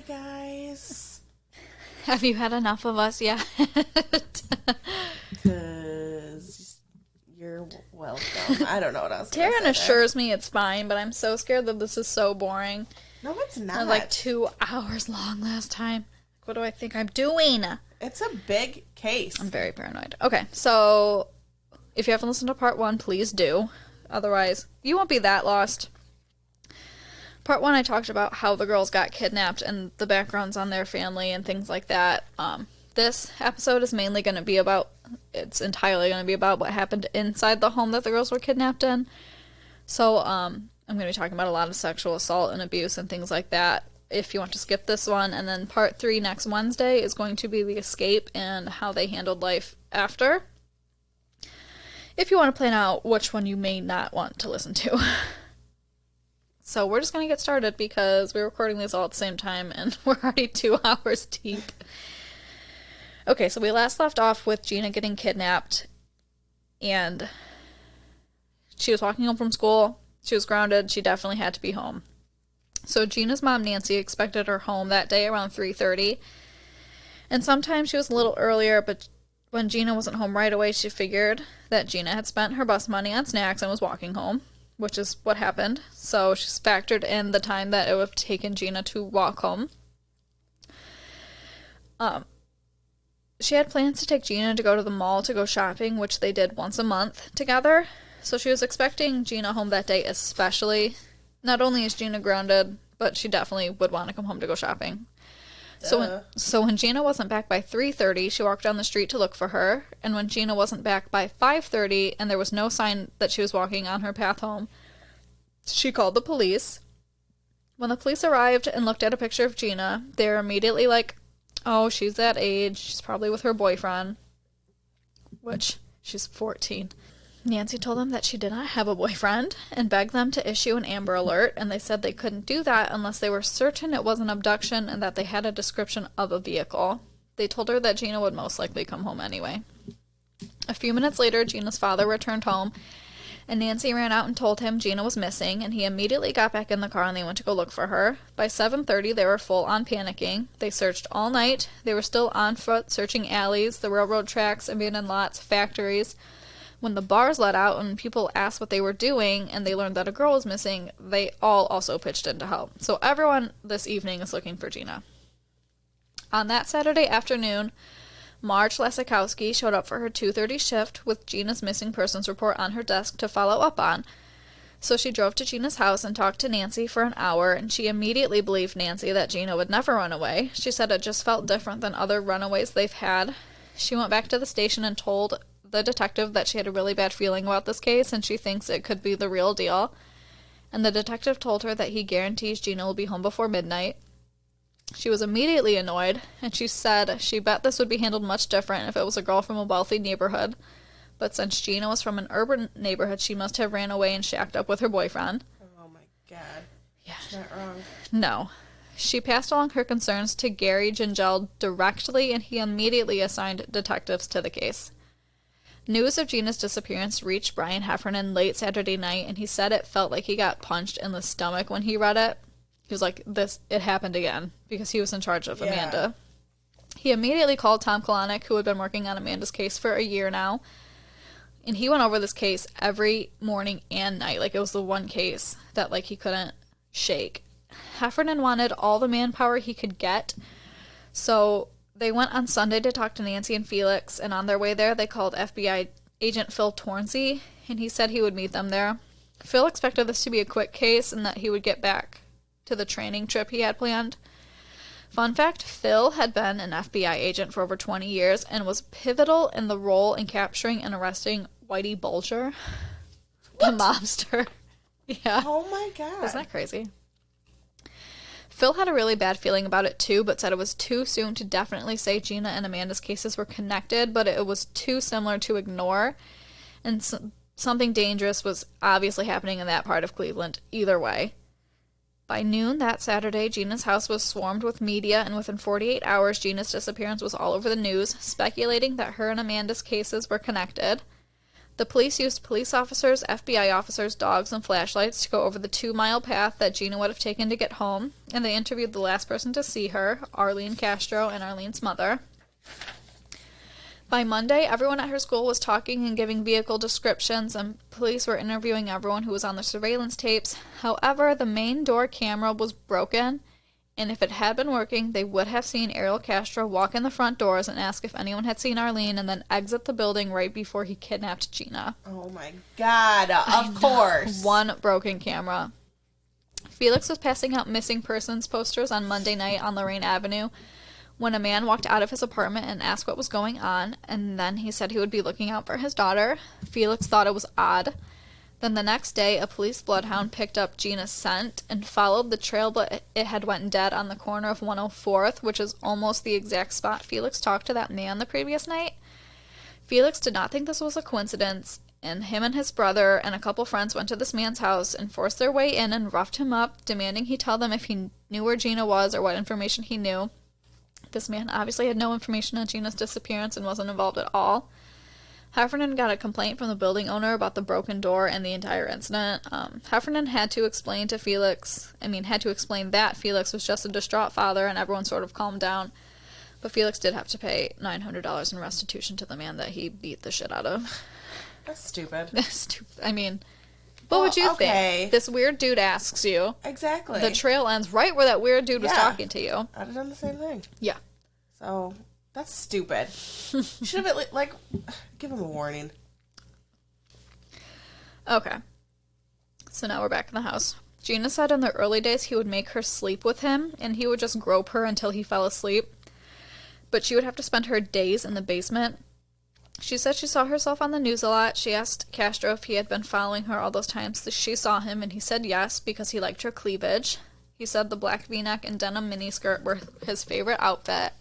guys. Have you had enough of us yet? Because you're welcome. I don't know what else. Taryn assures me it's fine, but I'm so scared that this is so boring. No, it's not. It was like 2 hours long last time. What do I think I'm doing? It's a big case. I'm very paranoid. Okay, so if you haven't listened to part 1, please do. Otherwise, you won't be that lost. Part 1, I talked about how the girls got kidnapped and the backgrounds on their family and things like that. This episode is mainly going to be about, it's entirely going to be about what happened inside the home that the girls were kidnapped in. So, I'm going to be talking about a lot of sexual assault and abuse and things like that, if you want to skip this one. And then part 3 next Wednesday is going to be the escape and how they handled life after. If you want to plan out which one you may not want to listen to. So we're just going to get started because we're recording these all at the same time and we're already 2 hours deep. Okay, so we last left off with Gina getting kidnapped and she was walking home from school. She was grounded. She definitely had to be home. So Gina's mom, Nancy, expected her home that day around 3:30. And sometimes she was a little earlier, but when Gina wasn't home right away, she figured that Gina had spent her bus money on snacks and was walking home, which is what happened. So she's factored in the time that it would have taken Gina to walk home. She had plans to take Gina to go to the mall to go shopping, which they did once a month together. So she was expecting Gina home that day especially. Not only is Gina grounded, but she definitely would want to come home to go shopping. So when Gina wasn't back by 3:30, she walked down the street to look for her. And when Gina wasn't back by 5:30 and there was no sign that she was walking on her path home, she called the police. When the police arrived and looked at a picture of Gina, they were immediately like, oh, she's that age. She's probably with her boyfriend, which she's 14. Nancy told them that she did not have a boyfriend and begged them to issue an Amber Alert, and they said they couldn't do that unless they were certain it was an abduction and that they had a description of a vehicle. They told her that Gina would most likely come home anyway. A few minutes later, Gina's father returned home, and Nancy ran out and told him Gina was missing, and he immediately got back in the car and they went to go look for her. By 7:30, they were full on panicking. They searched all night. They were still on foot, searching alleys, the railroad tracks, abandoned lots, factories. When the bars let out and people asked what they were doing and they learned that a girl was missing, they all also pitched in to help. So everyone this evening is looking for Gina. On that Saturday afternoon, Marge Lasikowski showed up for her 2:30 shift with Gina's missing persons report on her desk to follow up on. So she drove to Gina's house and talked to Nancy for an hour, and she immediately believed Nancy that Gina would never run away. She said it just felt different than other runaways they've had. She went back to the station and told the detective that she had a really bad feeling about this case and she thinks it could be the real deal. And the detective told her that he guarantees Gina will be home before midnight. She was immediately annoyed, and she said she bet this would be handled much different if it was a girl from a wealthy neighborhood. But since Gina was from an urban neighborhood, she must have ran away and shacked up with her boyfriend. Oh my god. Yeah. She's not wrong. No. She passed along her concerns to Gary Gingell directly, and he immediately assigned detectives to the case. News of Gina's disappearance reached Brian Heffernan late Saturday night, and he said it felt like he got punched in the stomach when he read it. He was like, it happened again, because he was in charge of Amanda. He immediately called Tom Kalanick, who had been working on Amanda's case for a year now, and he went over this case every morning and night. Like, it was the one case that, like, he couldn't shake. Heffernan wanted all the manpower he could get, so they went on Sunday to talk to Nancy and Felix, and on their way there, they called FBI agent Phil Tornsey, and he said he would meet them there. Phil expected this to be a quick case and that he would get back to the training trip he had planned. Fun fact, Phil had been an FBI agent for over 20 years and was pivotal in the role in capturing and arresting Whitey Bulger, the mobster. Yeah. Oh my god. Isn't that crazy? Phil had a really bad feeling about it too, but said it was too soon to definitely say Gina and Amanda's cases were connected, but it was too similar to ignore, and something dangerous was obviously happening in that part of Cleveland either way. By noon that Saturday, Gina's house was swarmed with media, and within 48 hours, Gina's disappearance was all over the news, speculating that her and Amanda's cases were connected. The police used police officers, FBI officers, dogs, and flashlights to go over the 2-mile path that Gina would have taken to get home, and they interviewed the last person to see her, Arlene Castro, and Arlene's mother. By Monday, everyone at her school was talking and giving vehicle descriptions, and police were interviewing everyone who was on the surveillance tapes. However, the main door camera was broken, and if it had been working, they would have seen Ariel Castro walk in the front doors and ask if anyone had seen Arlene, and then exit the building right before he kidnapped Gina. Oh my God, of course. One broken camera. Felix was passing out missing persons posters on Monday night on Lorraine Avenue when a man walked out of his apartment and asked what was going on, and then he said he would be looking out for his daughter. Felix thought it was odd. Then the next day, a police bloodhound picked up Gina's scent and followed the trail, but it had went dead on the corner of 104th, which is almost the exact spot Felix talked to that man the previous night. Felix did not think this was a coincidence, and him and his brother and a couple friends went to this man's house and forced their way in and roughed him up, demanding he tell them if he knew where Gina was or what information he knew. This man obviously had no information on Gina's disappearance and wasn't involved at all. Heffernan got a complaint from the building owner about the broken door and the entire incident. Heffernan had to explain that Felix was just a distraught father, and everyone sort of calmed down. But Felix did have to pay $900 in restitution to the man that he beat the shit out of. That's stupid. That's stupid. I mean, what would you think? This weird dude asks you. Exactly. The trail ends right where that weird dude was talking to you. I'd have done the same thing. Yeah. So, that's stupid. Should have, give him a warning. Okay. So now we're back in the house. Gina said in the early days he would make her sleep with him, and he would just grope her until he fell asleep. But she would have to spend her days in the basement. She said she saw herself on the news a lot. She asked Castro if he had been following her all those times she saw him, and he said yes, because he liked her cleavage. He said the black v-neck and denim miniskirt were his favorite outfit.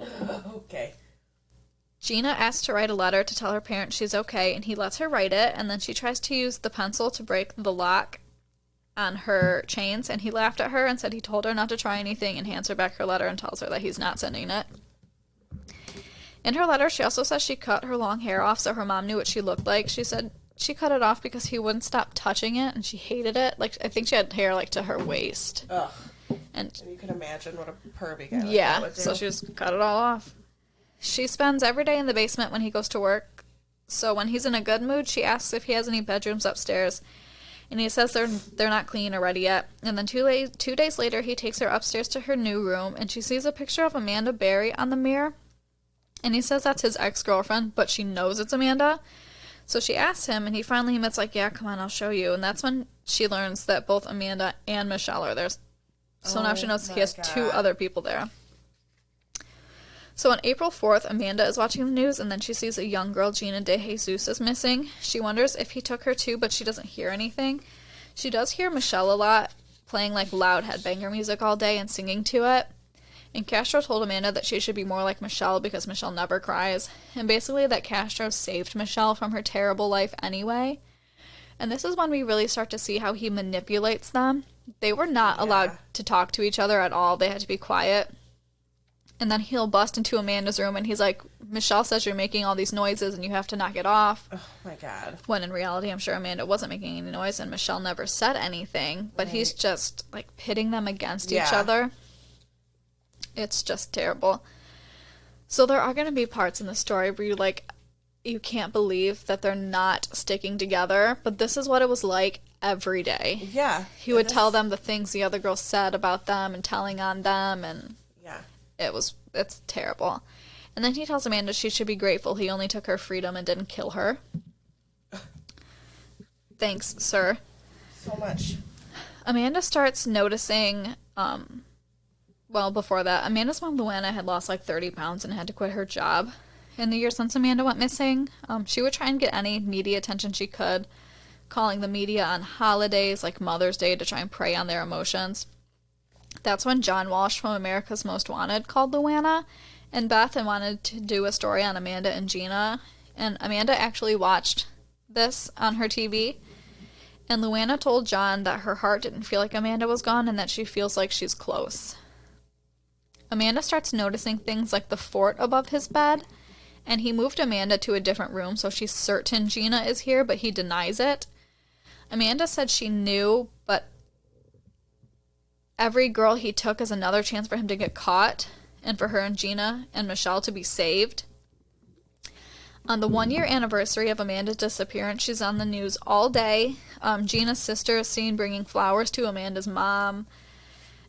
Okay. Gina asked to write a letter to tell her parents she's okay, and he lets her write it, and then she tries to use the pencil to break the lock on her chains, and he laughed at her and said he told her not to try anything, and hands her back her letter and tells her that he's not sending it. In her letter, she also says she cut her long hair off so her mom knew what she looked like. She said she cut it off because he wouldn't stop touching it, and she hated it. I think she had hair, to her waist. Ugh. And you can imagine what a pervy guy like that would do. So she just cut it all off. She spends every day in the basement when he goes to work. So when he's in a good mood, she asks if he has any bedrooms upstairs. And he says they're not clean or ready yet. And then 2 days later, he takes her upstairs to her new room, and she sees a picture of Amanda Berry on the mirror. And he says that's his ex-girlfriend, but she knows it's Amanda. So she asks him, and he finally admits, yeah, come on, I'll show you. And that's when she learns that both Amanda and Michelle are there. So now she knows he has 2 other people there. So on April 4th, Amanda is watching the news, and then she sees a young girl, Gina De Jesus, is missing. She wonders if he took her too, but she doesn't hear anything. She does hear Michelle a lot, playing loud headbanger music all day and singing to it. And Castro told Amanda that she should be more like Michelle because Michelle never cries. And basically that Castro saved Michelle from her terrible life anyway. And this is when we really start to see how he manipulates them. They were not allowed to talk to each other at all. They had to be quiet. And then he'll bust into Amanda's room and he's like, Michelle says you're making all these noises and you have to knock it off. Oh my God. When in reality, I'm sure Amanda wasn't making any noise and Michelle never said anything. But he's just pitting them against each other. It's just terrible. So there are going to be parts in the story where you can't believe that they're not sticking together. But this is what it was like every day. Yeah. He would tell them the things the other girls said about them and telling on them, and it's terrible. And then he tells Amanda she should be grateful he only took her freedom and didn't kill her. Thanks, sir. So much. Amanda starts noticing, before that, Amanda's mom, Luana, had lost 30 pounds and had to quit her job. In the year since Amanda went missing, she would try and get any media attention she could, calling the media on holidays like Mother's Day to try and prey on their emotions. That's when John Walsh from America's Most Wanted called Luana and Beth and wanted to do a story on Amanda and Gina. And Amanda actually watched this on her TV. And Luana told John that her heart didn't feel like Amanda was gone and that she feels like she's close. Amanda starts noticing things like the fort above his bed, and he moved Amanda to a different room, so she's certain Gina is here, but he denies it. Amanda said she knew, but every girl he took is another chance for him to get caught and for her and Gina and Michelle to be saved. On the 1-year anniversary of Amanda's disappearance, she's on the news all day. Gina's sister is seen bringing flowers to Amanda's mom.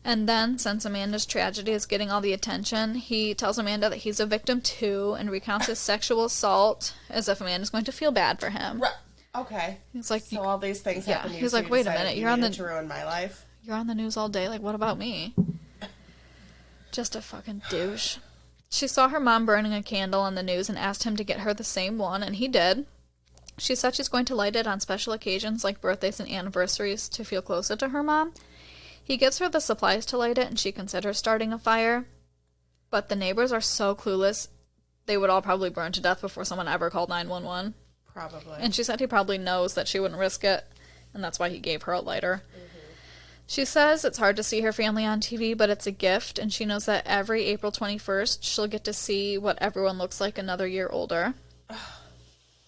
And then, since Amanda's tragedy is getting all the attention, he tells Amanda that he's a victim too and recounts his sexual assault as if Amanda's going to feel bad for him. Okay. He's like, so all these things happen to you. He's like, wait a minute, you're on the to ruin my life. You're on the news all day. Like, what about me? Just a fucking douche. She saw her mom burning a candle on the news and asked him to get her the same one, and he did. She said she's going to light it on special occasions like birthdays and anniversaries to feel closer to her mom. He gives her the supplies to light it, and she considers starting a fire. But the neighbors are so clueless, they would all probably burn to death before someone ever called 911. Probably. And she said he probably knows that she wouldn't risk it, and that's why he gave her a lighter. She says it's hard to see her family on TV, but it's a gift, and she knows that every April 21st, she'll get to see what everyone looks like another year older.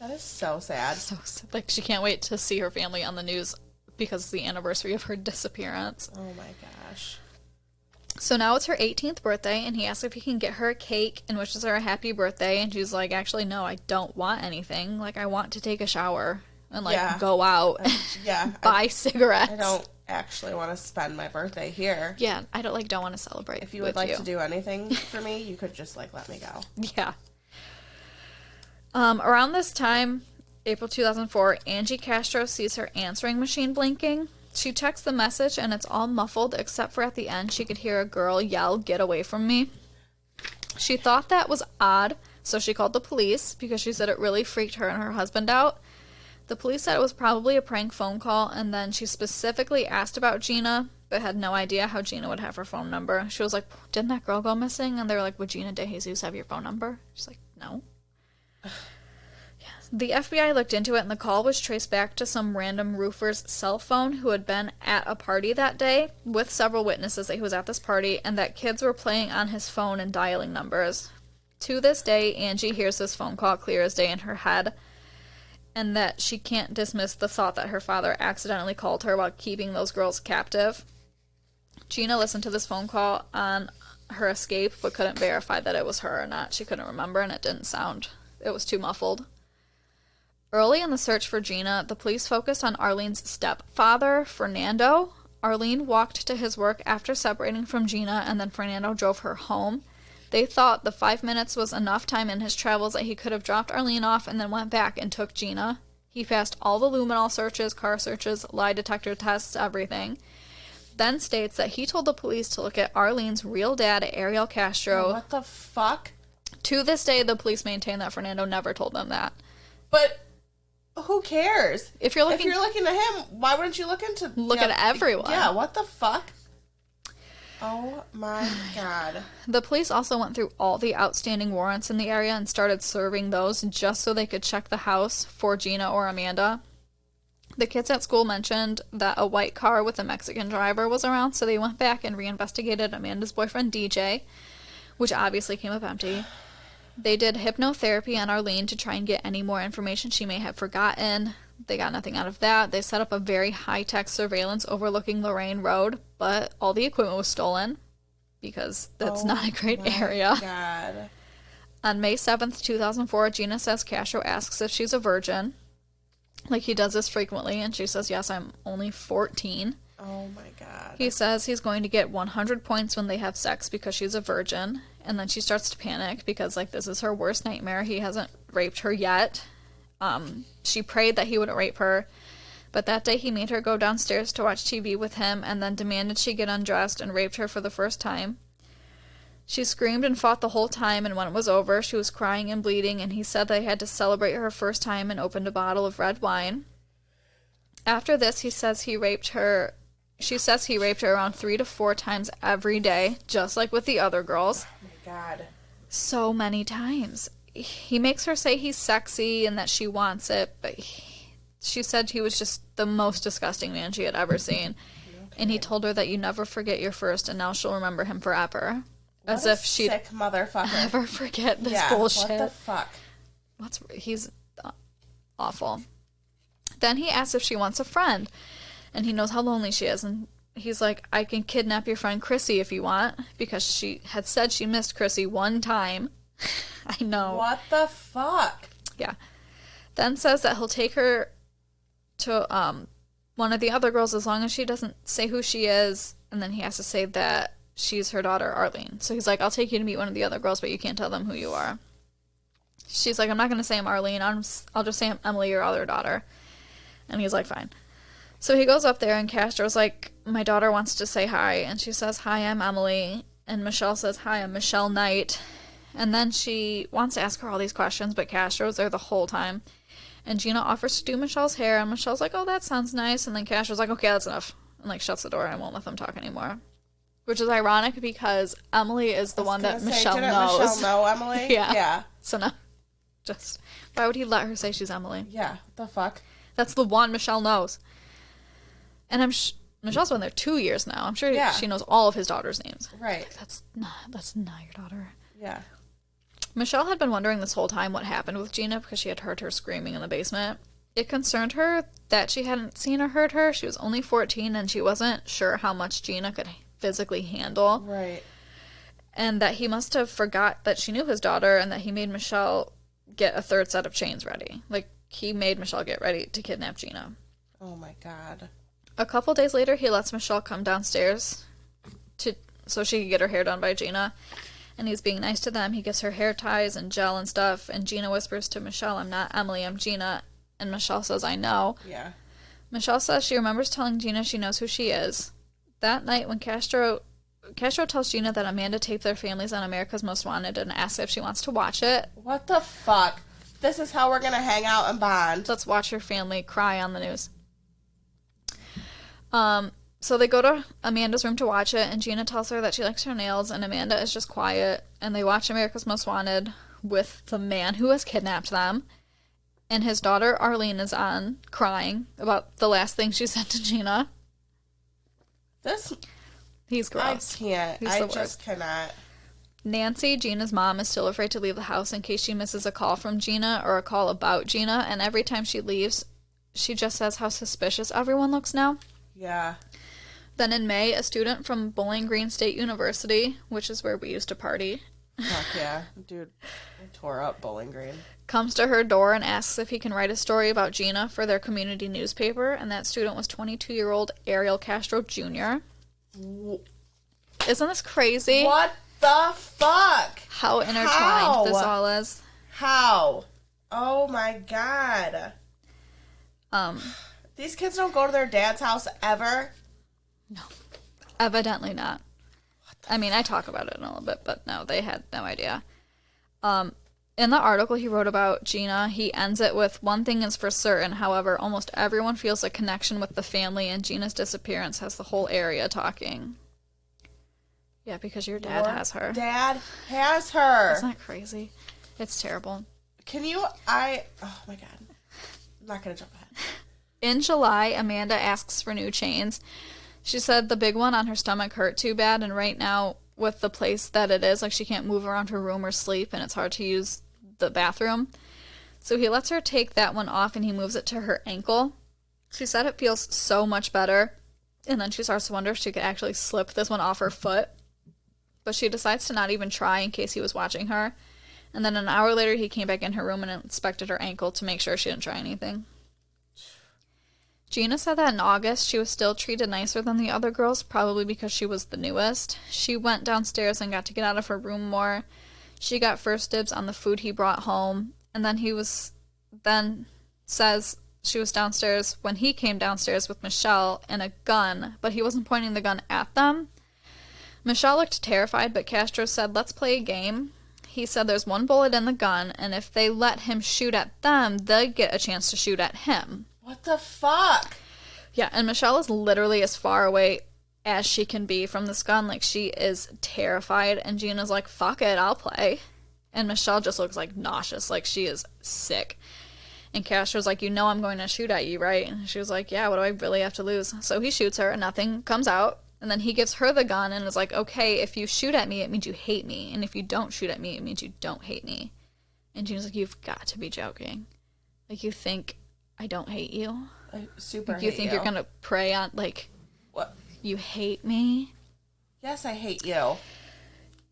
That is so sad. So, like, she can't wait to see her family on the news because it's the anniversary of her disappearance. Oh my gosh. So now it's her 18th birthday, and he asks if he can get her a cake and wishes her a happy birthday, and she's like, actually, no, I don't want anything. Like, I want to take a shower and, like, go out and buy cigarettes. I don't actually want to spend my birthday here. Yeah, I don't want to celebrate. If you would like to do anything for me, you could just, like, let me go. Yeah. Around this time, April 2004, Angie Castro sees her answering machine blinking. She checks the message, and it's all muffled, except for at the end, she could hear a girl yell, "Get away from me." She thought that was odd, so she called the police, because she said it really freaked her and her husband out. The police said it was probably a prank phone call, and then she specifically asked about Gina, but had no idea how Gina would have her phone number. She was like, didn't that girl go missing? And they were like, would Gina De Jesus have your phone number? She's like, no. The FBI looked into it, and the call was traced back to some random roofer's cell phone who had been at a party that day with several witnesses that he was at this party and that kids were playing on his phone and dialing numbers. To this day, Angie hears this phone call clear as day in her head, and that she can't dismiss the thought that her father accidentally called her while keeping those girls captive. Gina listened to this phone call on her escape, but couldn't verify that it was her or not. She couldn't remember, and it didn't sound. It was too muffled. Early in the search for Gina, the police focused on Arlene's stepfather, Fernando. Arlene walked to his work after separating from Gina, and then Fernando drove her home. They thought the 5 minutes was enough time in his travels that he could have dropped Arlene off and then went back and took Gina. He passed all the luminol searches, car searches, lie detector tests, everything. Then states that he told the police to look at Arlene's real dad, Ariel Castro. What the fuck? To this day, the police maintain that Fernando never told them that. But who cares? If you're looking to him, why wouldn't you look at everyone? Yeah, what the fuck? Oh my god. The police also went through all the outstanding warrants in the area and started serving those just so they could check the house for Gina or Amanda. The kids at school mentioned that a white car with a Mexican driver was around, so they went back and reinvestigated Amanda's boyfriend DJ, which obviously came up empty. They did hypnotherapy on Arlene to try and get any more information she may have forgotten. They got nothing out of that. They set up a very high-tech surveillance overlooking Lorraine Road, but all the equipment was stolen because that's not a great area. God. On May 7th, 2004, Gina says Castro asks if she's a virgin. Like, he does this frequently, and she says, yes, I'm only 14. Oh my god. He says he's going to get 100 points when they have sex because she's a virgin. And then she starts to panic because, like, this is her worst nightmare. He hasn't raped her yet. She prayed that he wouldn't rape her. But that day he made her go downstairs to watch TV with him and then demanded she get undressed and raped her for the first time. She screamed and fought the whole time, and when it was over, she was crying and bleeding, and he said they had to celebrate her first time and opened a bottle of red wine. After this, he says he raped her. She says he raped her around 3 to 4 times every day, just like with the other girls. Oh my god. So many times. He makes her say he's sexy and that she wants it, but she said he was just the most disgusting man she had ever seen. Okay. And he told her that you never forget your first, and now she'll remember him forever. As if she'd sick motherfucker. Never forget this bullshit. What the fuck? He's awful. Then he asks if she wants a friend, and he knows how lonely she is, and he's like, I can kidnap your friend Chrissy if you want, because she had said she missed Chrissy one time. I know. What the fuck? Yeah. Then says that he'll take her to one of the other girls as long as she doesn't say who she is, and then he has to say that she's her daughter, Arlene. So he's like, I'll take you to meet one of the other girls, but you can't tell them who you are. She's like, I'm not going to say I'm Arlene. I'll just say I'm Emily, your other daughter. And he's like, fine. So he goes up there, and Castro's like, my daughter wants to say hi. And she says, hi, I'm Emily. And Michelle says, hi, I'm Michelle Knight. And then she wants to ask her all these questions, but Castro's there the whole time. And Gina offers to do Michelle's hair, and Michelle's like, oh, that sounds nice. And then Castro's like, okay, that's enough. And, like, shuts the door and won't let them talk anymore. Which is ironic because Emily is the one that Michelle knows. Michelle know Emily? Yeah. So no. Just, why would he let her say she's Emily? Yeah, the fuck? That's the one Michelle knows. And Michelle's been there 2 years now. I'm sure she knows all of his daughter's names. Right. That's not your daughter. Yeah. Michelle had been wondering this whole time what happened with Gina because she had heard her screaming in the basement. It concerned her that she hadn't seen or heard her. She was only 14 and she wasn't sure how much Gina could physically handle. Right. And that he must have forgot that she knew his daughter and that he made Michelle get a third set of chains ready. Like, he made Michelle get ready to kidnap Gina. Oh my god. A couple days later, he lets Michelle come downstairs so she could get her hair done by Gina. And he's being nice to them. He gives her hair ties and gel and stuff. And Gina whispers to Michelle, I'm not Emily, I'm Gina. And Michelle says, I know. Yeah. Michelle says she remembers telling Gina she knows who she is. That night when Castro tells Gina that Amanda taped their families on America's Most Wanted and asks if she wants to watch it. What the fuck? This is how we're gonna hang out and bond. Let's watch her family cry on the news. So they go to Amanda's room to watch it, and Gina tells her that she likes her nails, and Amanda is just quiet, and they watch America's Most Wanted with the man who has kidnapped them, and his daughter Arlene is on, crying about the last thing she said to Gina. He's gross. I can't. I just cannot. Nancy, Gina's mom, is still afraid to leave the house in case she misses a call from Gina or a call about Gina, and every time she leaves, she just says how suspicious everyone looks now. Yeah. Then in May, a student from Bowling Green State University, which is where we used to party. Fuck yeah. Dude, I tore up Bowling Green. Comes to her door and asks if he can write a story about Gina for their community newspaper, and that student was 22-year-old Ariel Castro Jr. Isn't this crazy? What the fuck? How intertwined this all is. How? Oh my god. These kids don't go to their dad's house ever? No. Evidently not. I mean, I talk about it in a little bit, but no, they had no idea. In the article he wrote about Gina, he ends it with, one thing is for certain, however, almost everyone feels a connection with the family, and Gina's disappearance has the whole area talking. Yeah, because your dad has her. Dad has her. Isn't that crazy? It's terrible. Oh my god. I'm not gonna jump ahead. In July, Amanda asks for new chains. She said the big one on her stomach hurt too bad, and right now, with the place that it is, like, she can't move around her room or sleep, and it's hard to use the bathroom. So he lets her take that one off, and he moves it to her ankle. She said it feels so much better, and then she starts to wonder if she could actually slip this one off her foot. But she decides to not even try in case he was watching her. And then an hour later, he came back in her room and inspected her ankle to make sure she didn't try anything. Gina said that in August, she was still treated nicer than the other girls, probably because she was the newest. She went downstairs and got to get out of her room more. She got first dibs on the food he brought home. And then says she was downstairs when he came downstairs with Michelle and a gun, but he wasn't pointing the gun at them. Michelle looked terrified, but Castro said, let's play a game. He said there's one bullet in the gun, and if they let him shoot at them, they'll get a chance to shoot at him. What the fuck? Yeah, and Michelle is literally as far away as she can be from this gun. Like, she is terrified, and Gina's like, fuck it, I'll play. And Michelle just looks, like, nauseous, like she is sick. And Castro's like, you know I'm going to shoot at you, right? And she was like, yeah, what do I really have to lose? So he shoots her, and nothing comes out. And then he gives her the gun and is like, okay, if you shoot at me, it means you hate me. And if you don't shoot at me, it means you don't hate me. And Gina's like, you've got to be joking. Like, you think I don't hate you. I super Like, hate you think you're gonna prey on, like, What? you hate me? Yes, I hate you.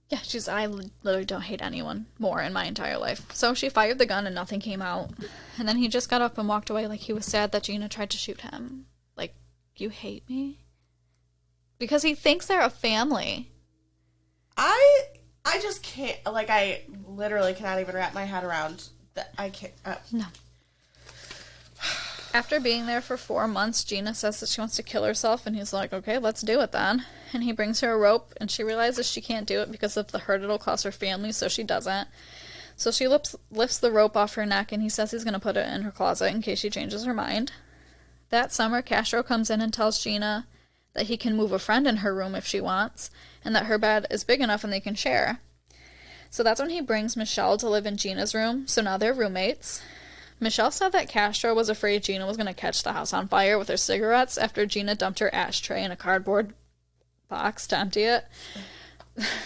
Yeah, she's, I literally don't hate anyone more in my entire life. So she fired the gun and nothing came out. And then he just got up and walked away like he was sad that Gina tried to shoot him. Like, you hate me? Because he thinks they're a family. I just can't, like, I literally cannot even wrap my head around that. I can't. No. After being there for 4 months, Gina says that she wants to kill herself, and he's like, okay, let's do it then. And he brings her a rope, and she realizes she can't do it because of the hurt it'll cause her family, so she doesn't. So she lifts the rope off her neck, and he says he's going to put it in her closet in case she changes her mind. That summer, Castro comes in and tells Gina that he can move a friend in her room if she wants, and that her bed is big enough and they can share. So that's when he brings Michelle to live in Gina's room, so now they're roommates. Michelle said that Castro was afraid Gina was going to catch the house on fire with her cigarettes after Gina dumped her ashtray in a cardboard box to empty it.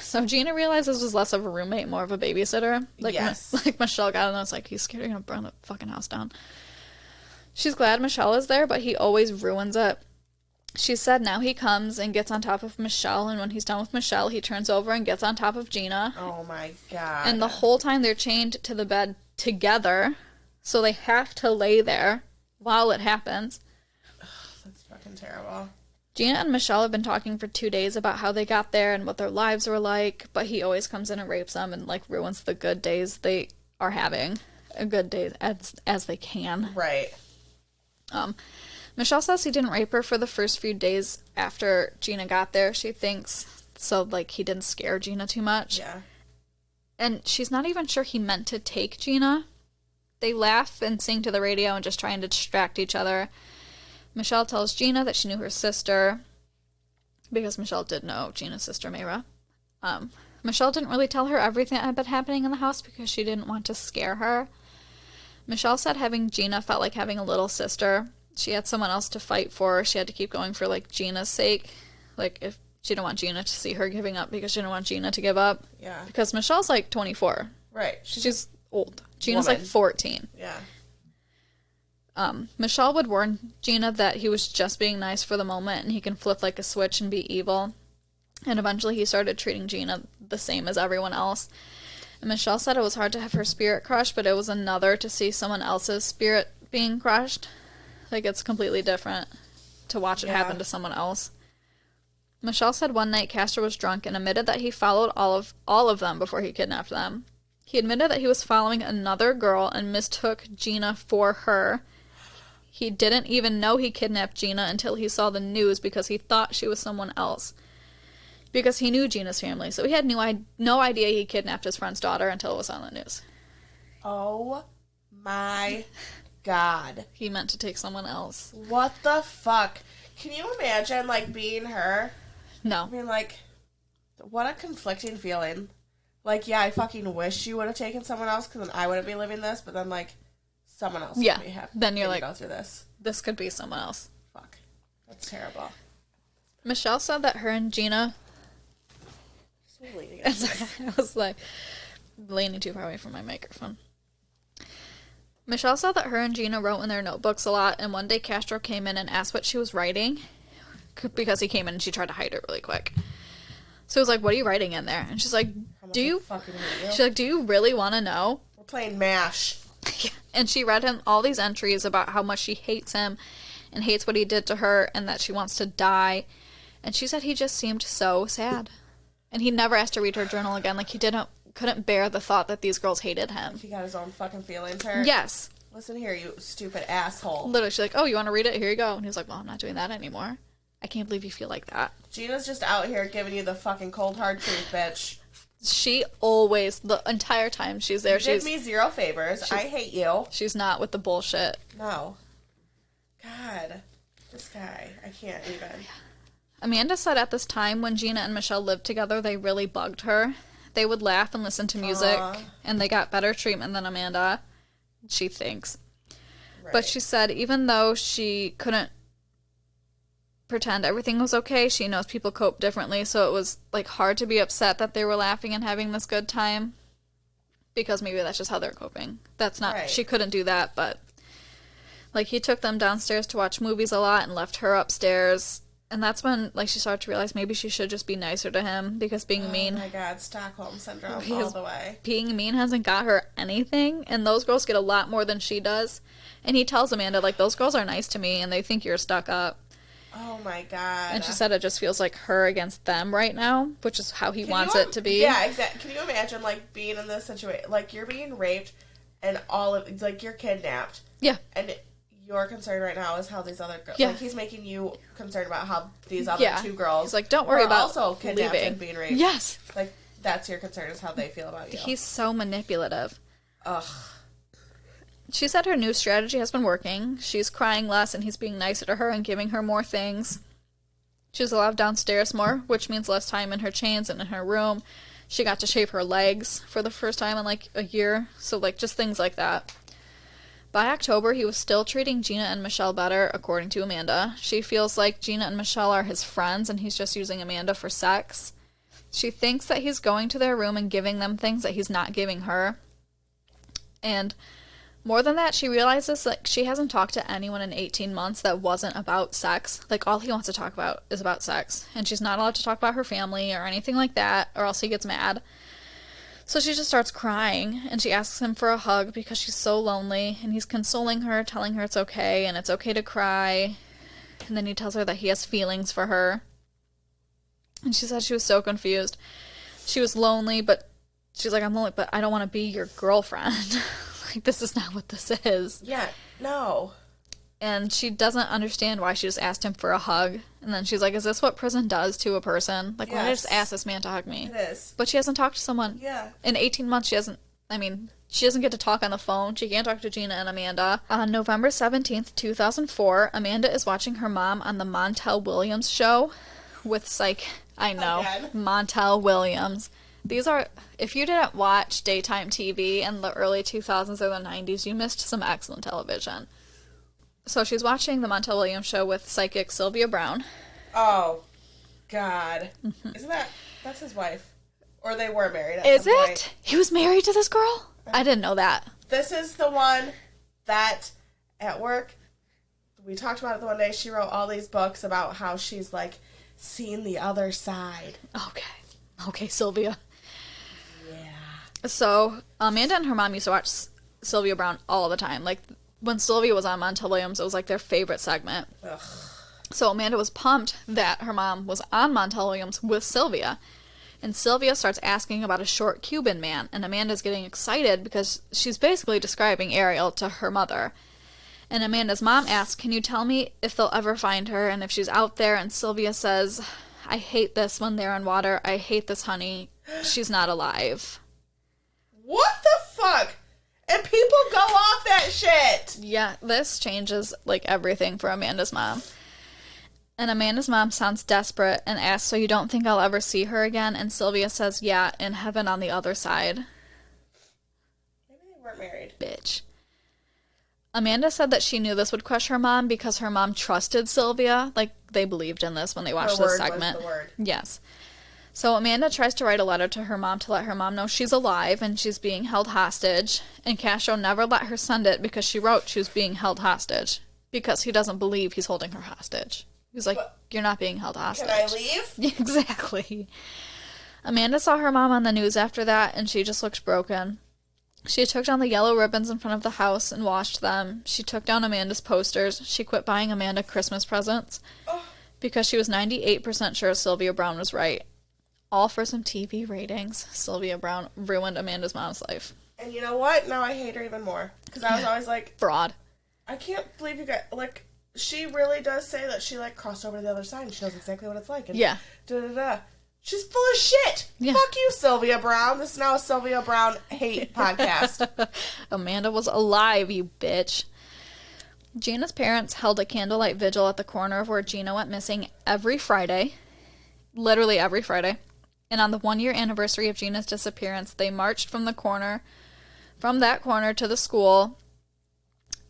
So Gina realized this was less of a roommate, more of a babysitter. Like, yes. Like Michelle got in and was like, he's scared you're going to burn the fucking house down. She's glad Michelle is there, but he always ruins it. She said now he comes and gets on top of Michelle, and when he's done with Michelle, he turns over and gets on top of Gina. Oh my god. And the whole time they're chained to the bed together, so they have to lay there while it happens. Ugh, that's fucking terrible. Gina and Michelle have been talking for 2 days about how they got there and what their lives were like, but he always comes in and rapes them and, like, ruins the good days they are having. A good day as they can. Right. Michelle says he didn't rape her for the first few days after Gina got there, she thinks, so, like, he didn't scare Gina too much. Yeah. And she's not even sure he meant to take Gina. They laugh and sing to the radio and just trying to distract each other. Michelle tells Gina that she knew her sister, because Michelle did know Gina's sister, Mayra. Michelle didn't really tell her everything that had been happening in the house because she didn't want to scare her. Michelle said having Gina felt like having a little sister. She had someone else to fight for. She had to keep going for, like, Gina's sake. Like, if she didn't want Gina to see her giving up because she didn't want Gina to give up. Yeah. Because Michelle's, like, 24. Right. She's old. Gina's, woman. like, 14. Yeah. Michelle would warn Gina that he was just being nice for the moment and he can flip like a switch and be evil. And eventually he started treating Gina the same as everyone else. And Michelle said it was hard to have her spirit crushed, but it was another to see someone else's spirit being crushed. Like, it's completely different to watch it happen to someone else. Michelle said one night Castro was drunk and admitted that he followed all of them before he kidnapped them. He admitted that he was following another girl and mistook Gina for her. He didn't even know he kidnapped Gina until he saw the news because he thought she was someone else. Because he knew Gina's family, so he had no idea he kidnapped his friend's daughter until it was on the news. Oh my god. He meant to take someone else. What the fuck? Can you imagine, like, being her? No. I mean, like, what a conflicting feeling. Like, yeah, I fucking wish you would have taken someone else because then I wouldn't be living this, but then, like, someone else would be happy. Then you're like, go through this. This could be someone else. Fuck. That's terrible. Michelle said that her and Gina... I was, like, leaning too far away from my microphone. Michelle said that her and Gina wrote in their notebooks a lot, and one day Castro came in and asked what she was writing, because he came in and she tried to hide it really quick. So he was like, what are you writing in there? And she's like, do you really want to know? We're playing MASH. And she read him all these entries about how much she hates him and hates what he did to her and that she wants to die. And she said he just seemed so sad. And he never asked to read her journal again. Like, he couldn't bear the thought that these girls hated him. He got his own fucking feelings hurt. Yes. Listen here, you stupid asshole. Literally, she's like, oh, you want to read it? Here you go. And he was like, well, I'm not doing that anymore. I can't believe you feel like that. Gina's just out here giving you the fucking cold hard truth, bitch. She always, the entire time she's there, she did me zero favors. I hate you. She's not with the bullshit. No. God. This guy. I can't even. Amanda said at this time when Gina and Michelle lived together, they really bugged her. They would laugh and listen to music, and they got better treatment than Amanda, she thinks. Right. But she said even though she couldn't pretend everything was okay, she knows people cope differently, so it was, like, hard to be upset that they were laughing and having this good time, because maybe that's just how they're coping. That's not, she couldn't do that, but, Like, he took them downstairs to watch movies a lot and left her upstairs. And that's when, like, she started to realize maybe she should just be nicer to him because being mean... Oh, my God. Stockholm Syndrome all the way. Being mean hasn't got her anything, and those girls get a lot more than she does. And he tells Amanda, like, those girls are nice to me, and they think you're stuck up. Oh, my God. And she said it just feels like her against them right now, which is how he wants it to be. Yeah, exactly. Can you imagine, like, being in this situation? Like, you're being raped, and like, you're kidnapped. Yeah. And... your concern right now is how these other girls... Yeah. Like, he's making you concerned about how these other two girls... He's like, don't worry about also kidnapped leaving. And being raped. Yes. Like, that's your concern, is how they feel about you. He's so manipulative. Ugh. She said her new strategy has been working. She's crying less, and he's being nicer to her and giving her more things. She's allowed downstairs more, which means less time in her chains and in her room. She got to shave her legs for the first time in, like, a year. So, like, just things like that. By October, he was still treating Gina and Michelle better, according to Amanda. She feels like Gina and Michelle are his friends, and he's just using Amanda for sex. She thinks that he's going to their room and giving them things that he's not giving her. And more than that, she realizes, like, she hasn't talked to anyone in 18 months that wasn't about sex. Like, all he wants to talk about is about sex. And she's not allowed to talk about her family or anything like that, or else he gets mad. So she just starts crying, and she asks him for a hug because she's so lonely, and he's consoling her, telling her it's okay, and it's okay to cry. And then he tells her that he has feelings for her. And she said she was so confused. She was lonely, but she's like, I'm lonely, but I don't want to be your girlfriend. Like, this is not what this is. Yeah, no. And she doesn't understand why she just asked him for a hug. And then she's like, is this what prison does to a person? Like, why did I just ask this man to hug me? It is. But she hasn't talked to someone. Yeah. In 18 months, she doesn't get to talk on the phone. She can't talk to Gina and Amanda. On November 17th, 2004, Amanda is watching her mom on the Montel Williams show with Montel Williams. These are, if you didn't watch daytime TV in the early 2000s or the 90s, you missed some excellent television. So she's watching the Montel Williams show with psychic Sylvia Brown. Oh, God. Mm-hmm. Isn't that's his wife? Or they were married at some point. Is it? He was married to this girl? I didn't know that. This is the one that, at work, we talked about it the one day, she wrote all these books about how she's, like, seen the other side. Okay, Sylvia. Yeah. So, Amanda and her mom used to watch Sylvia Brown all the time. Like, when Sylvia was on Montel Williams, it was, like, their favorite segment. Ugh. So Amanda was pumped that her mom was on Montel Williams with Sylvia. And Sylvia starts asking about a short Cuban man. And Amanda's getting excited because she's basically describing Ariel to her mother. And Amanda's mom asks, can you tell me if they'll ever find her and if she's out there? And Sylvia says, I hate this when they're in water. I hate this, honey. She's not alive. What the fuck? And people go off that shit. Yeah, this changes, like, everything for Amanda's mom. And Amanda's mom sounds desperate and asks, so you don't think I'll ever see her again? And Sylvia says, yeah, in heaven on the other side. Maybe they weren't married. Bitch. Amanda said that she knew this would crush her mom because her mom trusted Sylvia. Like, they believed in this when they watched this segment. Was the word. Yes. So Amanda tries to write a letter to her mom to let her mom know she's alive and she's being held hostage. And Castro never let her send it because she wrote she was being held hostage. Because he doesn't believe he's holding her hostage. He's like, you're not being held hostage. Can I leave? Exactly. Amanda saw her mom on the news after that, and she just looked broken. She took down the yellow ribbons in front of the house and washed them. She took down Amanda's posters. She quit buying Amanda Christmas presents because she was 98% sure Sylvia Brown was right. All for some TV ratings. Sylvia Brown ruined Amanda's mom's life. And you know what? Now I hate her even more. Because I was always like... fraud. I can't believe you guys... Like, she really does say that she, like, crossed over to the other side and she knows exactly what it's like. And da-da-da. She's full of shit. Yeah. Fuck you, Sylvia Brown. This is now a Sylvia Brown hate podcast. Amanda was alive, you bitch. Gina's parents held a candlelight vigil at the corner of where Gina went missing every Friday. Literally every Friday. And on the 1-year anniversary of Gina's disappearance, they marched from that corner to the school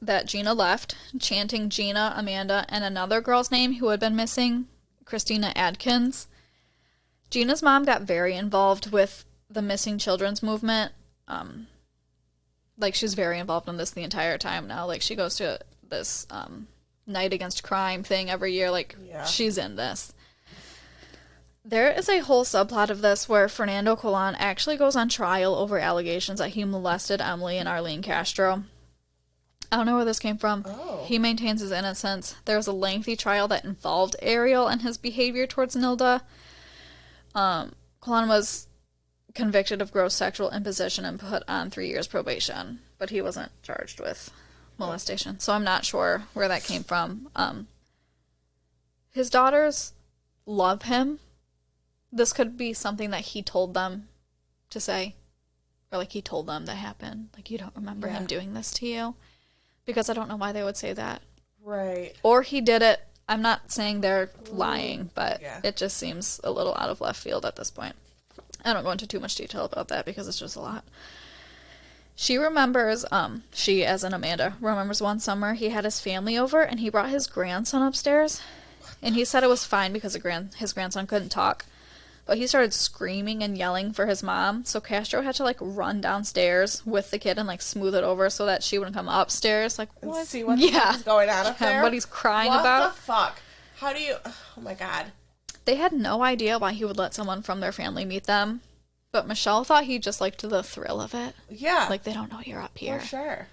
that Gina left, chanting Gina, Amanda, and another girl's name who had been missing, Christina Adkins. Gina's mom got very involved with the missing children's movement. Like, she's very involved in this the entire time now. Like, she goes to this Night Against Crime thing every year. Like, she's in this. There is a whole subplot of this where Fernando Colon actually goes on trial over allegations that he molested Emily and Arlene Castro. I don't know where this came from. Oh. He maintains his innocence. There was a lengthy trial that involved Ariel and his behavior towards Nilda. Colon was convicted of gross sexual imposition and put on 3 years probation, but he wasn't charged with molestation, so I'm not sure where that came from. His daughters love him. This could be something that he told them to say, or like he told them that happened. Like, you don't remember him doing this to you? Because I don't know why they would say that. Right. Or he did it. I'm not saying they're lying, but it just seems a little out of left field at this point. I don't go into too much detail about that because it's just a lot. She remembers, she as in Amanda, remembers one summer he had his family over and he brought his grandson upstairs. And he said it was fine because his grandson couldn't talk. But he started screaming and yelling for his mom, so Castro had to, like, run downstairs with the kid and, like, smooth it over so that she wouldn't come upstairs. Like, what? And see what is going on up there? What he's crying about. What the fuck? How do you... Oh, my God. They had no idea why he would let someone from their family meet them, but Michelle thought he just liked the thrill of it. Yeah. Like, they don't know you're up here. For sure.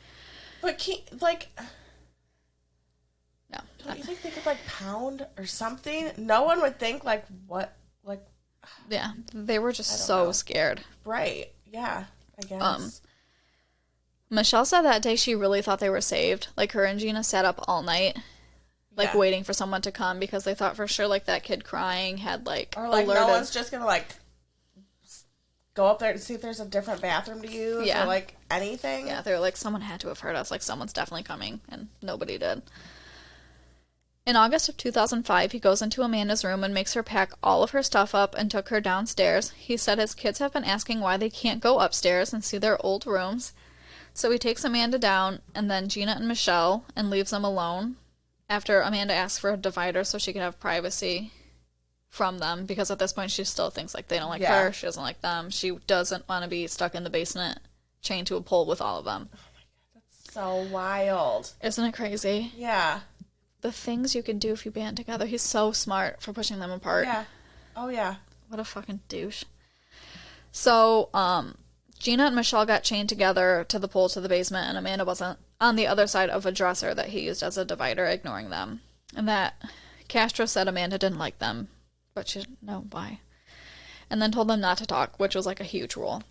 But, No. Don't you think they could, like, pound or something? No one would think, like, what... Like... Yeah, they were just so scared. Right, yeah, I guess. Michelle said that day she really thought they were saved. Like, her and Gina sat up all night, like, waiting for someone to come because they thought for sure, like, that kid crying had, like, or, like, no one's just gonna, like, go up there and see if there's a different bathroom to use or, like, anything. Yeah, they were like, someone had to have heard us. Like, someone's definitely coming, and nobody did. In August of 2005, he goes into Amanda's room and makes her pack all of her stuff up and took her downstairs. He said his kids have been asking why they can't go upstairs and see their old rooms. So he takes Amanda down and then Gina and Michelle and leaves them alone after Amanda asks for a divider so she can have privacy from them because at this point she still thinks like they don't like her, she doesn't like them. She doesn't want to be stuck in the basement chained to a pole with all of them. Oh my God, that's so wild. Isn't it crazy? Yeah. The things you can do if you band together. He's so smart for pushing them apart. Yeah. Oh, yeah. What a fucking douche. So, Gina and Michelle got chained together to the pole to the basement, and Amanda wasn't on the other side of a dresser that he used as a divider, ignoring them. And that Castro said Amanda didn't like them, but she didn't know why. And then told them not to talk, which was like a huge rule.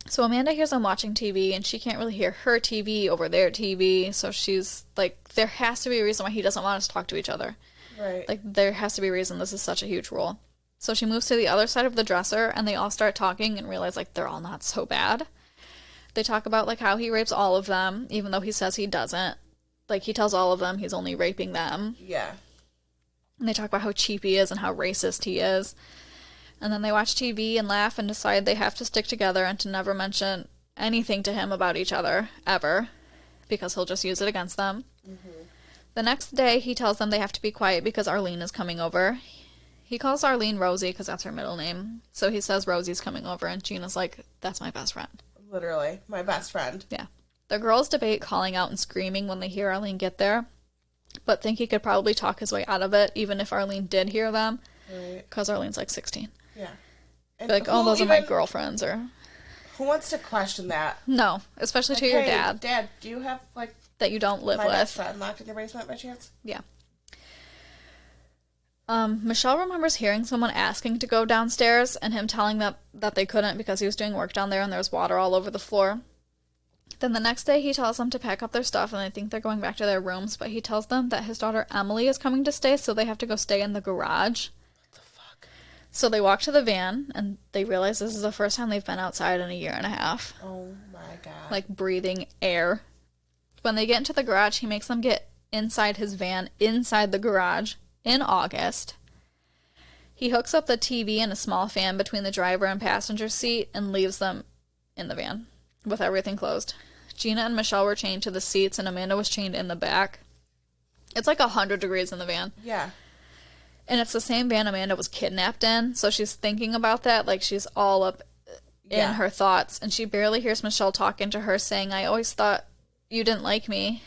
So Amanda hears them watching TV, and she can't really hear her TV over their TV, so she's like, there has to be a reason why he doesn't want us to talk to each other. Right. Like, there has to be a reason this is such a huge rule. So she moves to the other side of the dresser, and they all start talking and realize, like, they're all not so bad. They talk about, like, how he rapes all of them, even though he says he doesn't. Like, he tells all of them he's only raping them. Yeah. And they talk about how cheap he is and how racist he is. And then they watch TV and laugh and decide they have to stick together and to never mention anything to him about each other, ever, because he'll just use it against them. Mm-hmm. The next day, he tells them they have to be quiet because Arlene is coming over. He calls Arlene Rosie because that's her middle name. So he says Rosie's coming over, and Gina's like, that's my best friend. Literally, my best friend. Yeah. The girls debate calling out and screaming when they hear Arlene get there, but think he could probably talk his way out of it, even if Arlene did hear them, because Arlene's like 16. Yeah. And like, oh, those are my girlfriends, or... Who wants to question that? No, especially like, to your dad. Dad, do you have, like... That you don't live with. My best friend locked in your basement by chance? Yeah. Michelle remembers hearing someone asking to go downstairs and him telling them that they couldn't because he was doing work down there and there was water all over the floor. Then the next day he tells them to pack up their stuff and they think they're going back to their rooms, but he tells them that his daughter Emily is coming to stay, so they have to go stay in the garage. What the fuck? So they walk to the van and they realize this is the first time they've been outside in a year and a half. Oh my God. Like breathing air. When they get into the garage, he makes them get inside his van, inside the garage, in August. He hooks up the TV and a small fan between the driver and passenger seat and leaves them in the van with everything closed. Gina and Michelle were chained to the seats and Amanda was chained in the back. It's like 100 degrees in the van. Yeah. And it's the same van Amanda was kidnapped in, so she's thinking about that, like she's all up in her thoughts, and she barely hears Michelle talking to her saying, I always thought you didn't like me.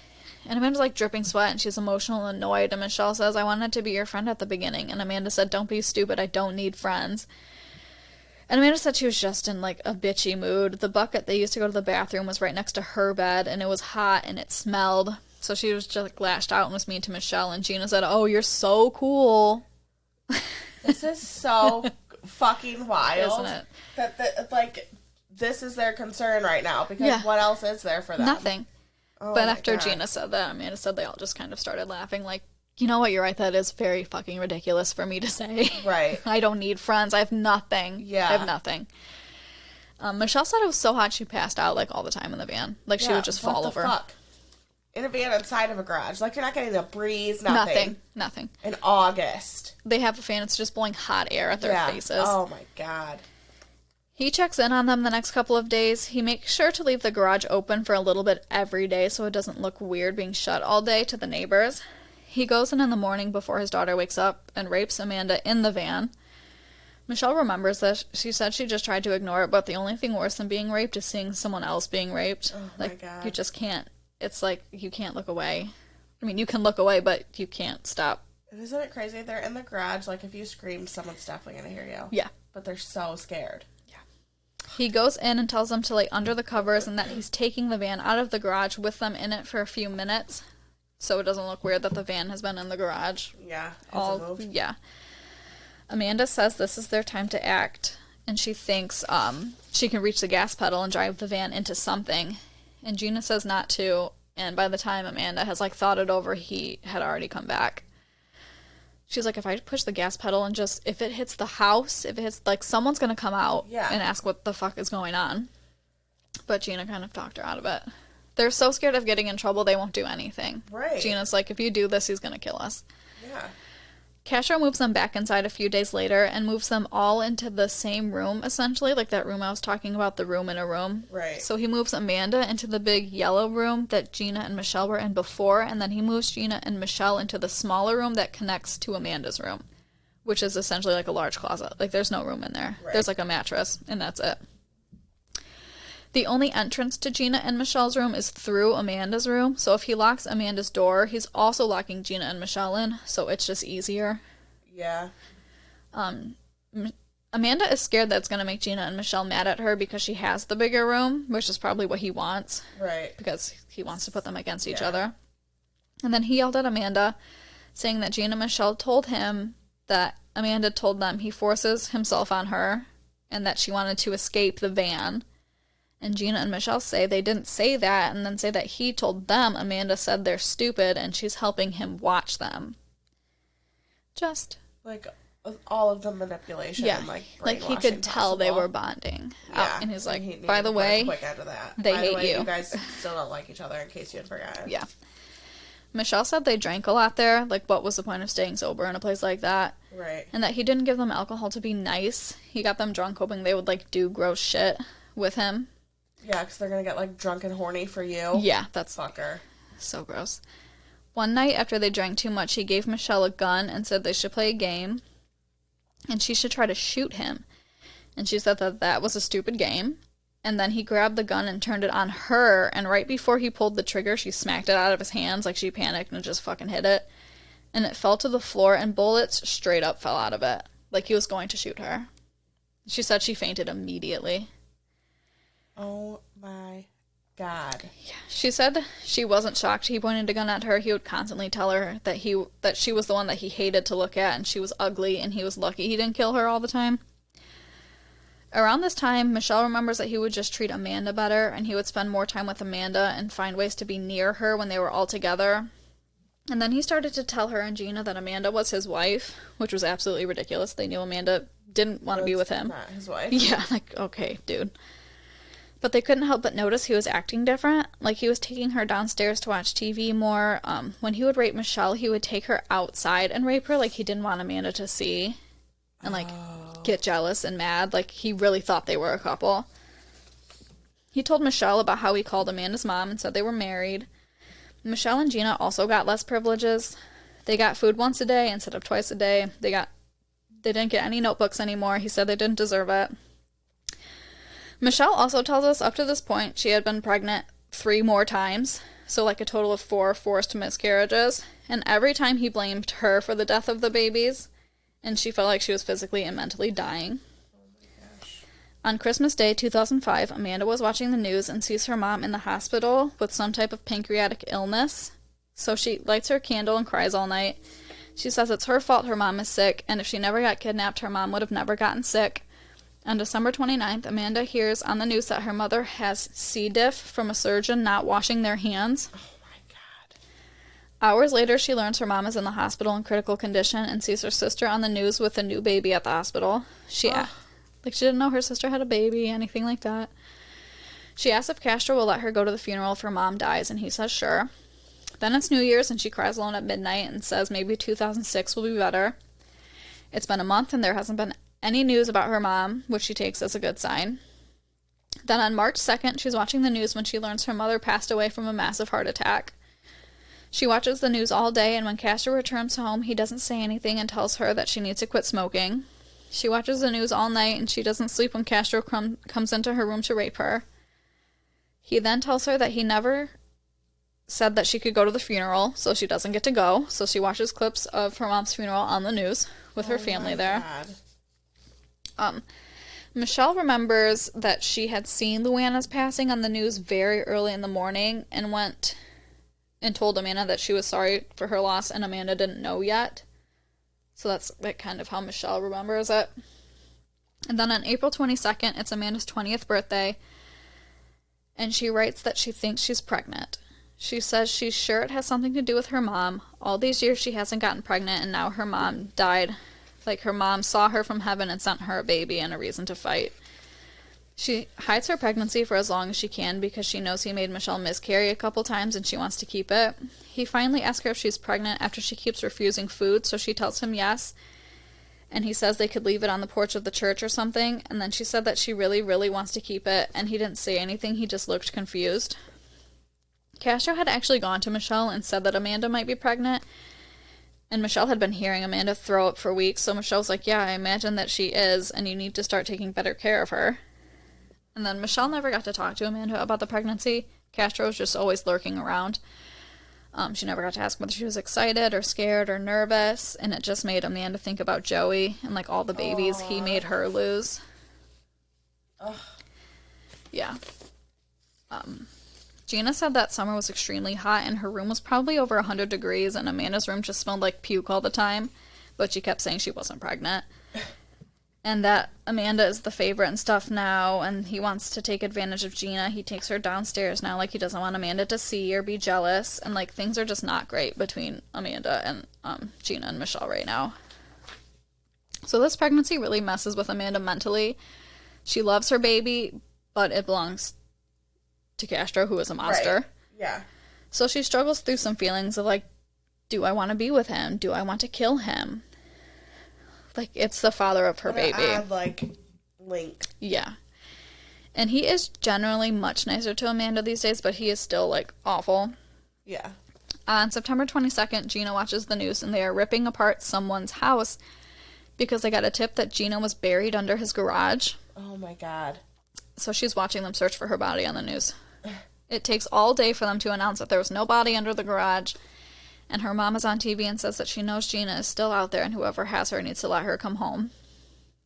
And Amanda's, like, dripping sweat, and she's emotional and annoyed. And Michelle says, I wanted to be your friend at the beginning. And Amanda said, don't be stupid. I don't need friends. And Amanda said she was just in, like, a bitchy mood. The bucket they used to go to the bathroom was right next to her bed, and it was hot, and it smelled. So she was just, like, lashed out and was mean to Michelle. And Gina said, oh, you're so cool. This is so fucking wild. Isn't it? That, like, this is their concern right now, because what else is there for them? Nothing. Oh, but after Gina said that, Amanda said they all just kind of started laughing, like, you know what, you're right, that is very fucking ridiculous for me to say. Right. I don't need friends. I have nothing. Yeah. I have nothing. Michelle said it was so hot she passed out, like, all the time in the van. Like, she would just fall over. Fuck? In a van inside of a garage. Like, you're not getting a breeze, nothing. Nothing. In August. They have a fan, it's just blowing hot air at their faces. Oh, my God. He checks in on them the next couple of days. He makes sure to leave the garage open for a little bit every day so it doesn't look weird being shut all day to the neighbors. He goes in the morning before his daughter wakes up and rapes Amanda in the van. Michelle remembers this. She said she just tried to ignore it, but the only thing worse than being raped is seeing someone else being raped. Oh, like, my God. you just can't. It's like, you can't look away. I mean, you can look away, but you can't stop. Isn't it crazy? They're in the garage. Like, if you scream, someone's definitely going to hear you. Yeah. But they're so scared. He goes in and tells them to lay under the covers and that he's taking the van out of the garage with them in it for a few minutes so it doesn't look weird that the van has been in the garage. Yeah. Yeah. Amanda says this is their time to act, and she thinks she can reach the gas pedal and drive the van into something. And Gina says not to, and by the time Amanda has, like, thought it over, he had already come back. She's like, if I push the gas pedal and just, if it hits the house, if it hits, like, someone's going to come out and ask what the fuck is going on. But Gina kind of talked her out of it. They're so scared of getting in trouble, they won't do anything. Right. Gina's like, if you do this, he's going to kill us. Yeah. Castro moves them back inside a few days later and moves them all into the same room, essentially, like that room I was talking about, the room in a room. Right. So he moves Amanda into the big yellow room that Gina and Michelle were in before, and then he moves Gina and Michelle into the smaller room that connects to Amanda's room, which is essentially like a large closet. Like, there's no room in there. Right. There's like a mattress, and that's it. The only entrance to Gina and Michelle's room is through Amanda's room, so if he locks Amanda's door, he's also locking Gina and Michelle in, so it's just easier. Yeah. Amanda is scared that it's going to make Gina and Michelle mad at her because she has the bigger room, which is probably what he wants. Right. Because he wants to put them against each other. And then he yelled at Amanda, saying that Gina and Michelle told him that Amanda told them he forces himself on her and that she wanted to escape the van. And Gina and Michelle say they didn't say that, and then say that he told them Amanda said they're stupid and she's helping him watch them. Just... like, all of the manipulation and, like he could tell they were bonding. Yeah. And he's like, by the way, quick end of that. They hate you. You guys still don't like each other, in case you had forgotten. Yeah. Michelle said they drank a lot there. Like, what was the point of staying sober in a place like that? Right. And that he didn't give them alcohol to be nice. He got them drunk hoping they would, like, do gross shit with him. Yeah, because they're going to get, like, drunk and horny for you. Yeah, that's... fucker. So gross. One night after they drank too much, he gave Michelle a gun and said they should play a game. And she should try to shoot him. And she said that that was a stupid game. And then he grabbed the gun and turned it on her. And right before he pulled the trigger, she smacked it out of his hands. Like, she panicked and just fucking hit it. And it fell to the floor, and bullets straight up fell out of it. Like, he was going to shoot her. She said she fainted immediately. Oh my God. Yeah. She said she wasn't shocked he pointed a gun at her. He would constantly tell her that she was the one that he hated to look at, and she was ugly, and he was lucky he didn't kill her all the time. Around this time, Michelle remembers that he would just treat Amanda better, and he would spend more time with Amanda and find ways to be near her when they were all together. And then he started to tell her and Gina that Amanda was his wife, which was absolutely ridiculous. They knew Amanda didn't want to be with him. Not his wife. Yeah, like, okay, dude. But they couldn't help but notice he was acting different. Like, he was taking her downstairs to watch TV more. When he would rape Michelle, he would take her outside and rape her. Like, he didn't want Amanda to see. And, like, get jealous and mad. Like, he really thought they were a couple. He told Michelle about how he called Amanda's mom and said they were married. Michelle and Gina also got less privileges. They got food once a day instead of twice a day. They didn't get any notebooks anymore. He said they didn't deserve it. Michelle also tells us up to this point she had been pregnant 3 more times. So, like, a total of 4 forced miscarriages. And every time he blamed her for the death of the babies, and she felt like she was physically and mentally dying. Oh my gosh. On Christmas Day 2005, Amanda was watching the news and sees her mom in the hospital with some type of pancreatic illness. So she lights her candle and cries all night. She says it's her fault her mom is sick, and if she never got kidnapped, her mom would have never gotten sick. On December 29th, Amanda hears on the news that her mother has C. diff from a surgeon not washing their hands. Oh my God. Hours later, she learns her mom is in the hospital in critical condition and sees her sister on the news with a new baby at the hospital. She didn't know her sister had a baby, anything like that. She asks if Castro will let her go to the funeral if her mom dies, and he says sure. Then it's New Year's, and she cries alone at midnight and says maybe 2006 will be better. It's been a month, and there hasn't been any news about her mom, which she takes as a good sign. Then on March 2nd, she's watching the news when she learns her mother passed away from a massive heart attack. She watches the news all day, and when Castro returns home, he doesn't say anything and tells her that she needs to quit smoking. She watches the news all night, and she doesn't sleep when Castro comes into her room to rape her. He then tells her that he never said that she could go to the funeral, so she doesn't get to go. So she watches clips of her mom's funeral on the news with her family there. God. Michelle remembers that she had seen Luana's passing on the news very early in the morning and went and told Amanda that she was sorry for her loss, and Amanda didn't know yet. So that's like kind of how Michelle remembers it. And then on April 22nd, it's Amanda's 20th birthday, and she writes that she thinks she's pregnant. She says she's sure it has something to do with her mom. All these years she hasn't gotten pregnant, and now her mom died. Like, her mom saw her from heaven and sent her a baby and a reason to fight. She hides her pregnancy for as long as she can because she knows he made Michelle miscarry a couple times and she wants to keep it. He finally asks her if she's pregnant after she keeps refusing food, so she tells him yes. And he says they could leave it on the porch of the church or something, and then she said that she really, really wants to keep it, and he didn't say anything, he just looked confused. Castro had actually gone to Michelle and said that Amanda might be pregnant, and Michelle had been hearing Amanda throw up for weeks, so Michelle's like, yeah, I imagine that she is, and you need to start taking better care of her. And then Michelle never got to talk to Amanda about the pregnancy. Castro was just always lurking around. She never got to ask whether she was excited or scared or nervous, and it just made Amanda think about Joey and, like, all the babies he made her lose. Ugh. Yeah. Gina said that summer was extremely hot and her room was probably over 100 degrees and Amanda's room just smelled like puke all the time, but she kept saying she wasn't pregnant. And that Amanda is the favorite and stuff now, and he wants to take advantage of Gina. He takes her downstairs now, like he doesn't want Amanda to see or be jealous, and like things are just not great between Amanda and Gina and Michelle right now. So this pregnancy really messes with Amanda mentally. She loves her baby, but it belongs to Castro, who is a monster. Right. Yeah. So she struggles through some feelings of like, do I want to be with him? Do I want to kill him? Like, it's the father of her baby. Odd, like, link. Yeah. And he is generally much nicer to Amanda these days, but he is still, like, awful. Yeah. On September 22nd, Gina watches the news, and they are ripping apart someone's house because they got a tip that Gina was buried under his garage. Oh, my God. So she's watching them search for her body on the news. It takes all day for them to announce that there was no body under the garage, and her mom is on TV and says that she knows Gina is still out there and whoever has her needs to let her come home.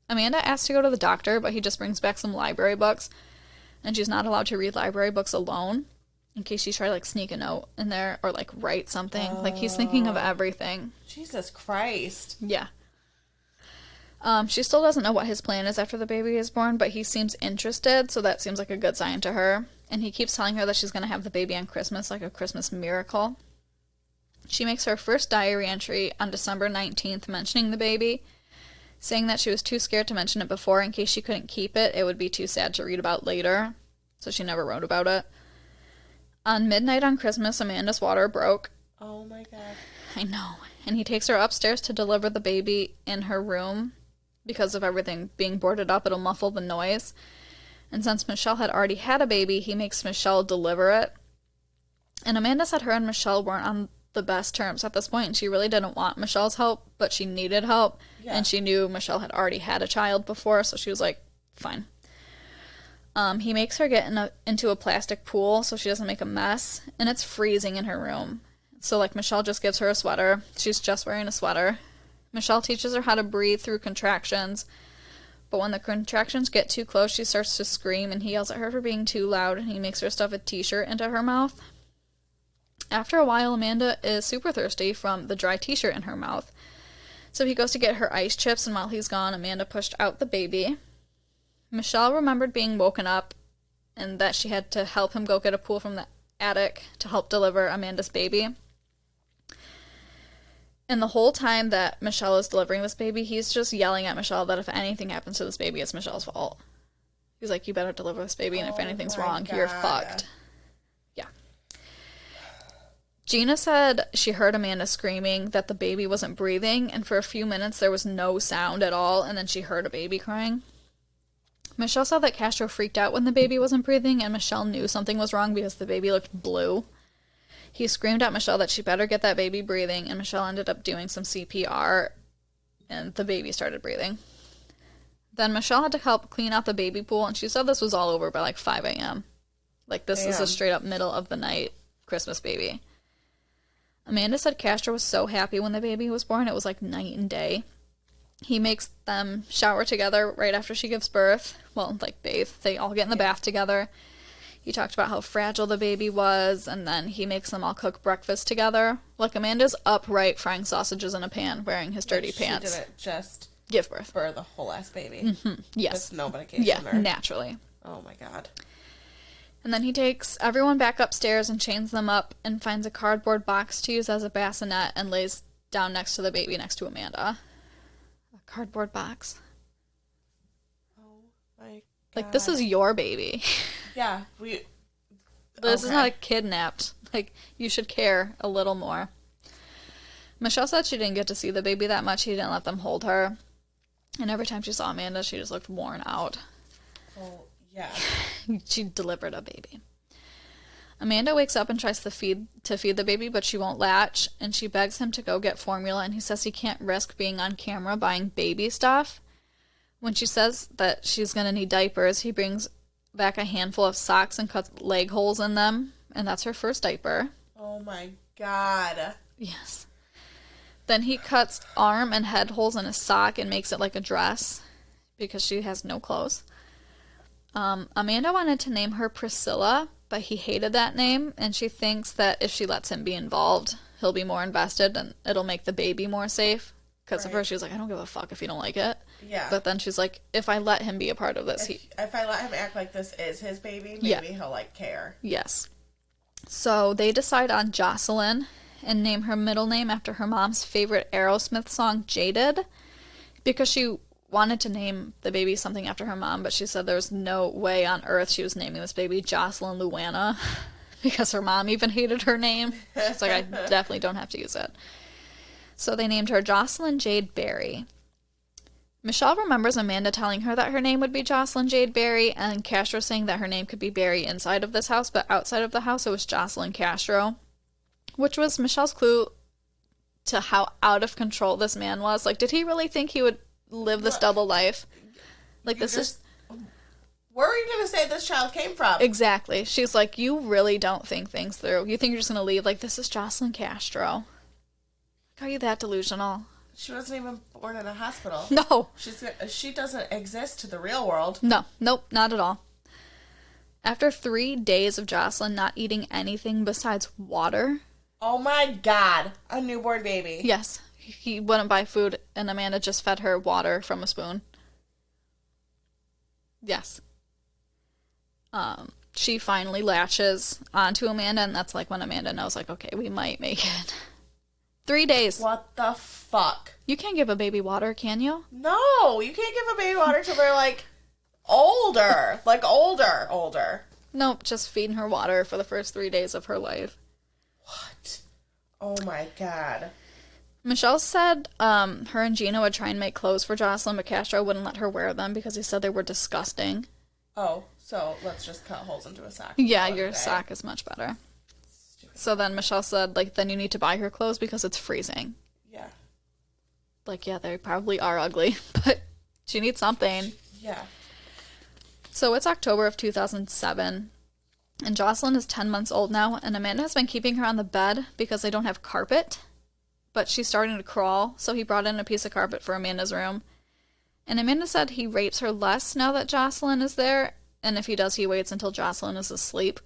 Amanda asks to go to the doctor, but he just brings back some library books, and she's not allowed to read library books alone in case she tries to, like, sneak a note in there or, like, write something. Oh. Like, he's thinking of everything. Jesus Christ. Yeah. She still doesn't know what his plan is after the baby is born, but he seems interested, so that seems like a good sign to her. And he keeps telling her that she's going to have the baby on Christmas, like a Christmas miracle. She makes her first diary entry on December 19th mentioning the baby, saying that she was too scared to mention it before in case she couldn't keep it. It would be too sad to read about later, so she never wrote about it. On midnight on Christmas, Amanda's water broke. Oh my God. I know. And he takes her upstairs to deliver the baby in her room. Because of everything being boarded up, it'll muffle the noise. And since Michelle had already had a baby, he makes Michelle deliver it. And Amanda said her and Michelle weren't on the best terms at this point, and she really didn't want Michelle's help, but she needed help. Yeah. And she knew Michelle had already had a child before, so she was like, fine. He makes her get into a plastic pool so she doesn't make a mess, and it's freezing in her room. So, like, Michelle just gives her a sweater. She's just wearing a sweater. Michelle teaches her how to breathe through contractions, but when the contractions get too close, she starts to scream, and he yells at her for being too loud, and he makes her stuff a t-shirt into her mouth. After a while, Amanda is super thirsty from the dry t-shirt in her mouth. So he goes to get her ice chips, and while he's gone, Amanda pushed out the baby. Michelle remembered being woken up and that she had to help him go get a pool from the attic to help deliver Amanda's baby. And the whole time that Michelle is delivering this baby, he's just yelling at Michelle that if anything happens to this baby, it's Michelle's fault. He's like, you better deliver this baby, and if anything's wrong, you're fucked. Yeah. Gina said she heard Amanda screaming that the baby wasn't breathing, and for a few minutes there was no sound at all, and then she heard a baby crying. Michelle said that Castro freaked out when the baby wasn't breathing, and Michelle knew something was wrong because the baby looked blue. He screamed at Michelle that she better get that baby breathing, and Michelle ended up doing some CPR, and the baby started breathing. Then Michelle had to help clean out the baby pool, and she said this was all over by like 5 a.m. Like, this is a straight up middle of the night Christmas baby. Amanda said Castro was so happy when the baby was born, it was like night and day. He makes them shower together right after she gives birth. Well, like, bathe. They all get in the bath together. He talked about how fragile the baby was, and then he makes them all cook breakfast together. Like, Amanda's upright frying sausages in a pan, wearing his dirty pants. She didn't just give birth for the whole ass baby. Mm-hmm. Yes. With no medication. Yeah, naturally. Oh my god. And then he takes everyone back upstairs and chains them up and finds a cardboard box to use as a bassinet and lays down next to the baby next to Amanda. A cardboard box. Oh my god. Like, this is your baby. Yeah, This is not a kidnapped. Like, you should care a little more. Michelle said she didn't get to see the baby that much. He didn't let them hold her. And every time she saw Amanda, she just looked worn out. Oh, yeah. She delivered a baby. Amanda wakes up and tries to feed the baby, but she won't latch, and she begs him to go get formula, and he says he can't risk being on camera buying baby stuff. When she says that she's going to need diapers, he brings back a handful of socks and cuts leg holes in them, and that's her first diaper. Oh my god. Yes. Then he cuts arm and head holes in a sock and makes it like a dress because she has no clothes. Amanda wanted to name her Priscilla, but he hated that name, and she thinks that if she lets him be involved, he'll be more invested and it'll make the baby more safe. Because at first she was like, I don't give a fuck if you don't like it. Yeah. But then she's like, if I let him be a part of this, if I let him act like this is his baby, maybe he'll, like, care. Yes. So they decide on Jocelyn and name her middle name after her mom's favorite Aerosmith song, Jaded, because she wanted to name the baby something after her mom, but she said there was no way on earth she was naming this baby Jocelyn Luana because her mom even hated her name. She's like, I definitely don't have to use it. So they named her Jocelyn Jade Berry. Michelle remembers Amanda telling her that her name would be Jocelyn Jade Berry, and Castro saying that her name could be Berry inside of this house, but outside of the house it was Jocelyn Castro, which was Michelle's clue to how out of control this man was. Like, did he really think he would live this double life? Like, this is... Where are you going to say this child came from? Exactly. She's like, you really don't think things through. You think you're just going to leave. Like, this is Jocelyn Castro. Are you that delusional? She wasn't even born in a hospital. No. She doesn't exist to the real world. No. Nope. Not at all. After 3 days of Jocelyn not eating anything besides water. Oh my god. A newborn baby. Yes. He wouldn't buy food, and Amanda just fed her water from a spoon. Yes. She finally latches onto Amanda, and that's like when Amanda knows, like, okay, we might make it. 3 days. What the fuck? You can't give a baby water, can you? No, you can't give a baby water till they're, like, older. Like, older. Nope, just feeding her water for the first 3 days of her life. What? Oh my god. Michelle said her and Gina would try and make clothes for Jocelyn, but Castro wouldn't let her wear them because he said they were disgusting. Oh, so let's just cut holes into a sock. Yeah, your sock is much better. Stupid. So then Michelle said, like, then you need to buy her clothes because it's freezing. Yeah. Like, yeah, they probably are ugly, but she needs something. Yeah. So it's October of 2007, and Jocelyn is 10 months old now, and Amanda has been keeping her on the bed because they don't have carpet, but she's starting to crawl, so he brought in a piece of carpet for Amanda's room. And Amanda said he rapes her less now that Jocelyn is there, and if he does, he waits until Jocelyn is asleep.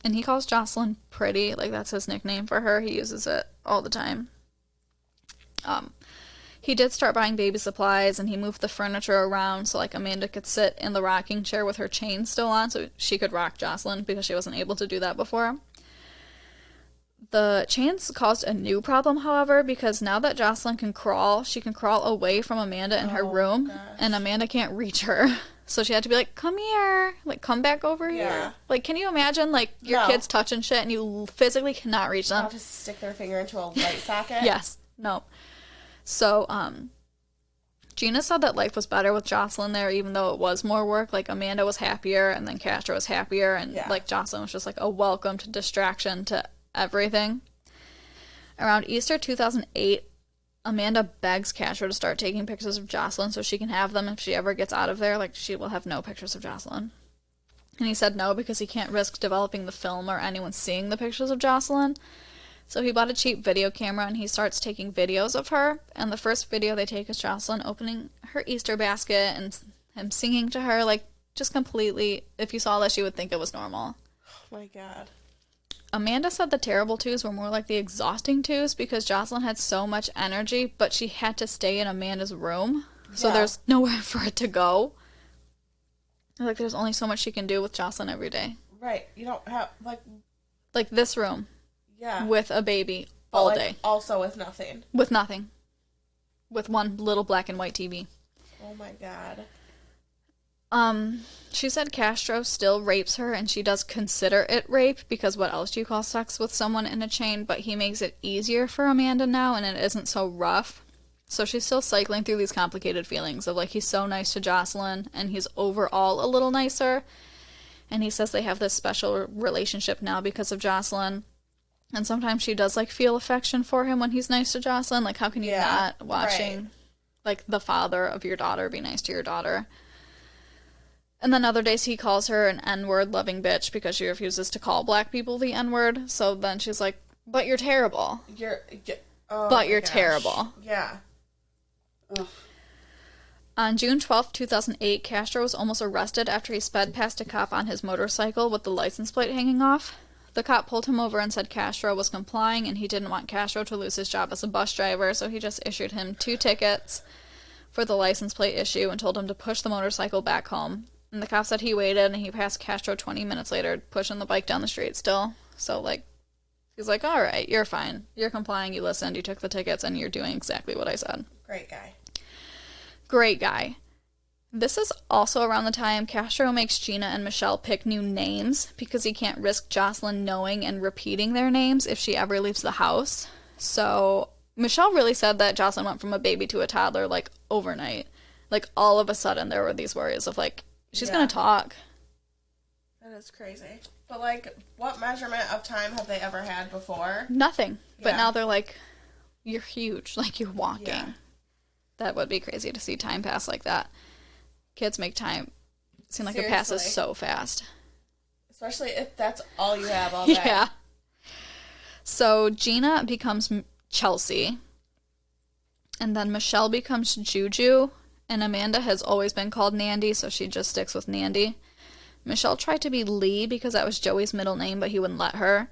And he calls Jocelyn pretty, like that's his nickname for her. He uses it all the time. He did start buying baby supplies, and he moved the furniture around so like Amanda could sit in the rocking chair with her chain still on so she could rock Jocelyn because she wasn't able to do that before. The chains caused a new problem, however, because now that Jocelyn can crawl, she can crawl away from Amanda in her room, gosh. And Amanda can't reach her. So she had to be like, come here, like, come back over here. Like, can you imagine, like, your kids touching shit and you physically cannot reach them? Not just stick their finger into a light socket? Yes. No. So, Gina said that life was better with Jocelyn there, even though it was more work. Like, Amanda was happier, and then Castro was happier, and, like, Jocelyn was just, like, a welcomed distraction to everything. Around Easter 2008, Amanda begs Castro to start taking pictures of Jocelyn so she can have them if she ever gets out of there. Like, she will have no pictures of Jocelyn. And he said no because he can't risk developing the film or anyone seeing the pictures of Jocelyn. So he bought a cheap video camera and he starts taking videos of her. And the first video they take is Jocelyn opening her Easter basket and him singing to her. Like, just completely, if you saw this, you would think it was normal. Oh my God. Amanda said the terrible twos were more like the exhausting twos because Jocelyn had so much energy, but she had to stay in Amanda's room. So there's nowhere for it to go. Like, there's only so much she can do with Jocelyn every day. Right. You don't have, like this room. Yeah. With a baby all day. Also with nothing. With nothing. With one little black and white TV. Oh my God. She said Castro still rapes her, and she does consider it rape, because what else do you call sex with someone in a chain? But he makes it easier for Amanda now, and it isn't so rough. So she's still cycling through these complicated feelings of, like, he's so nice to Jocelyn, and he's overall a little nicer. And he says they have this special relationship now because of Jocelyn. And sometimes she does, like, feel affection for him when he's nice to Jocelyn. Like, how can you not, watching, like, the father of your daughter be nice to your daughter? And then other days he calls her an N-word loving bitch because she refuses to call black people the N-word. So then she's like, but you're terrible. You're terrible. Yeah. Ugh. On June 12th, 2008, Castro was almost arrested after he sped past a cop on his motorcycle with the license plate hanging off. The cop pulled him over and said Castro was complying and he didn't want Castro to lose his job as a bus driver, so he just issued him 2 tickets for the license plate issue and told him to push the motorcycle back home. And the cop said he waited, and he passed Castro 20 minutes later, pushing the bike down the street still. So, like, he's like, all right, you're fine. You're complying, you listened, you took the tickets, and you're doing exactly what I said. Great guy. Great guy. This is also around the time Castro makes Gina and Michelle pick new names, because he can't risk Jocelyn knowing and repeating their names if she ever leaves the house. So, Michelle really said that Jocelyn went from a baby to a toddler, like, overnight. Like, all of a sudden, there were these worries of, like, she's gonna talk. That is crazy. But, like, what measurement of time have they ever had before? Nothing. But now they're like, you're huge. Like, you're walking. Yeah. That would be crazy to see time pass like that. Kids make time seem like it passes so fast. Especially if that's all you have all day. Yeah. So, Gina becomes Chelsea. And then Michelle becomes Juju. And Amanda has always been called Nandy, so she just sticks with Nandy. Michelle tried to be Lee because that was Joey's middle name, but he wouldn't let her.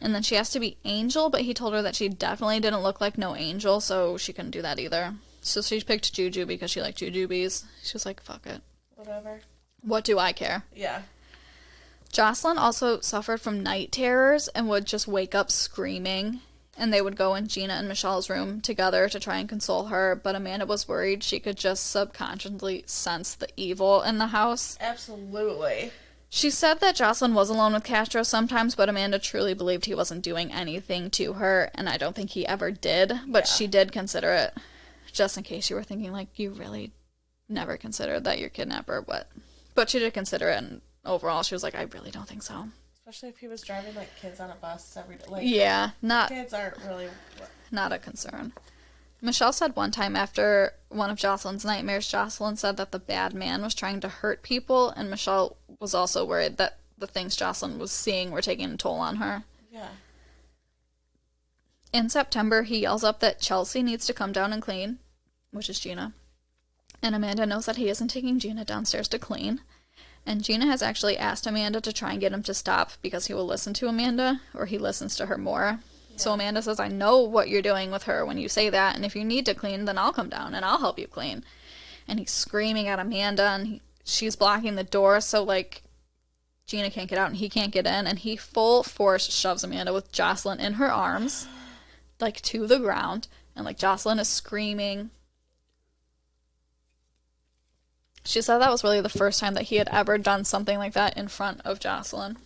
And then she asked to be Angel, but he told her that she definitely didn't look like no angel, so she couldn't do that either. So she picked Juju because she liked jujubes. She was like, fuck it. Whatever. What do I care? Yeah. Jocelyn also suffered from night terrors and would just wake up screaming. And they would go in Gina and Michelle's room together to try and console her, but Amanda was worried she could just subconsciously sense the evil in the house. Absolutely. She said that Jocelyn was alone with Castro sometimes, but Amanda truly believed he wasn't doing anything to her, and I don't think he ever did, but she did consider it, just in case you were thinking, like, you really never considered that your kidnapper, but she did consider it, and overall she was like, I really don't think so. Especially if he was driving, like, kids on a bus every day. Like, yeah, kids aren't really... Not a concern. Michelle said one time after one of Jocelyn's nightmares, Jocelyn said that the bad man was trying to hurt people, and Michelle was also worried that the things Jocelyn was seeing were taking a toll on her. Yeah. In September, he yells up that Chelsea needs to come down and clean, which is Gina. And Amanda knows that he isn't taking Gina downstairs to clean. And Gina has actually asked Amanda to try and get him to stop because he will listen to Amanda, or he listens to her more. Yeah. So Amanda says, I know what you're doing with her when you say that, and if you need to clean, then I'll come down and I'll help you clean. And he's screaming at Amanda, and she's blocking the door, so, like, Gina can't get out and he can't get in, and he full force shoves Amanda with Jocelyn in her arms, like, to the ground, and, like, Jocelyn is screaming. She said that was really the first time that he had ever done something like that in front of Jocelyn.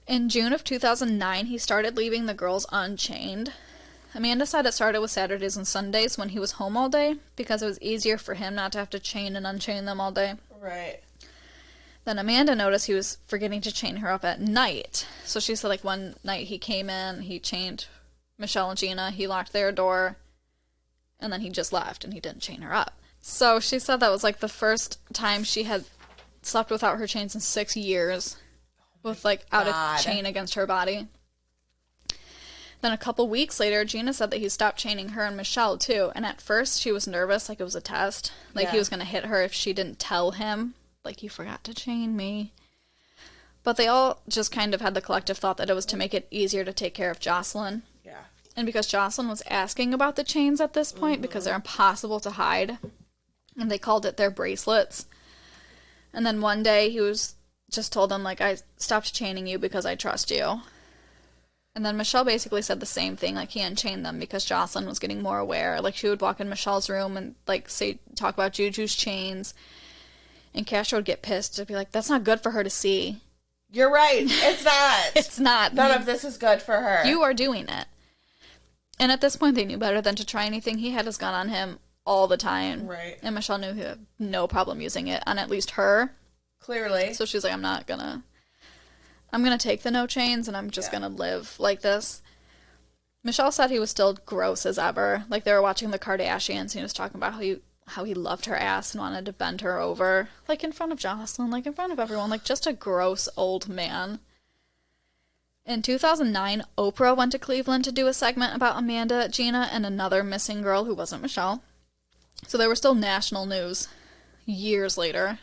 In June of 2009, he started leaving the girls unchained. Amanda said it started with Saturdays and Sundays when he was home all day because it was easier for him not to have to chain and unchain them all day. Right. Then Amanda noticed he was forgetting to chain her up at night. So she said, like, one night he came in, he chained Michelle and Gina, he locked their door, and then he just left and he didn't chain her up. So she said that was, like, the first time she had slept without her chains in 6 years with, like, out of chain against her body. Then a couple weeks later, Gina said that he stopped chaining her and Michelle, too. And at first, she was nervous, like it was a test. Like, he was going to hit her if she didn't tell him, like, you forgot to chain me. But they all just kind of had the collective thought that it was to make it easier to take care of Jocelyn. Yeah. And because Jocelyn was asking about the chains at this point, because they're impossible to hide, and they called it their bracelets. And then one day he was just told them, like, I stopped chaining you because I trust you. And then Michelle basically said the same thing, like, he unchained them because Jocelyn was getting more aware. Like, she would walk in Michelle's room and, like, talk about Juju's chains. And Castro would get pissed to be like, that's not good for her to see. You're right. It's not. It's not. None of this is good for her. You are doing it. And at this point, they knew better than to try anything. He had his gun on him all the time. Right. And Michelle knew he had no problem using it on at least her. Clearly. So she's like, I'm gonna take the no chains and I'm just gonna live like this. Michelle said he was still gross as ever. Like, they were watching the Kardashians and he was talking about how he loved her ass and wanted to bend her over. Like, in front of Jocelyn, like, in front of everyone. Like, just a gross old man. In 2009, Oprah went to Cleveland to do a segment about Amanda, Gina, and another missing girl who wasn't Michelle. So they were still national news years later.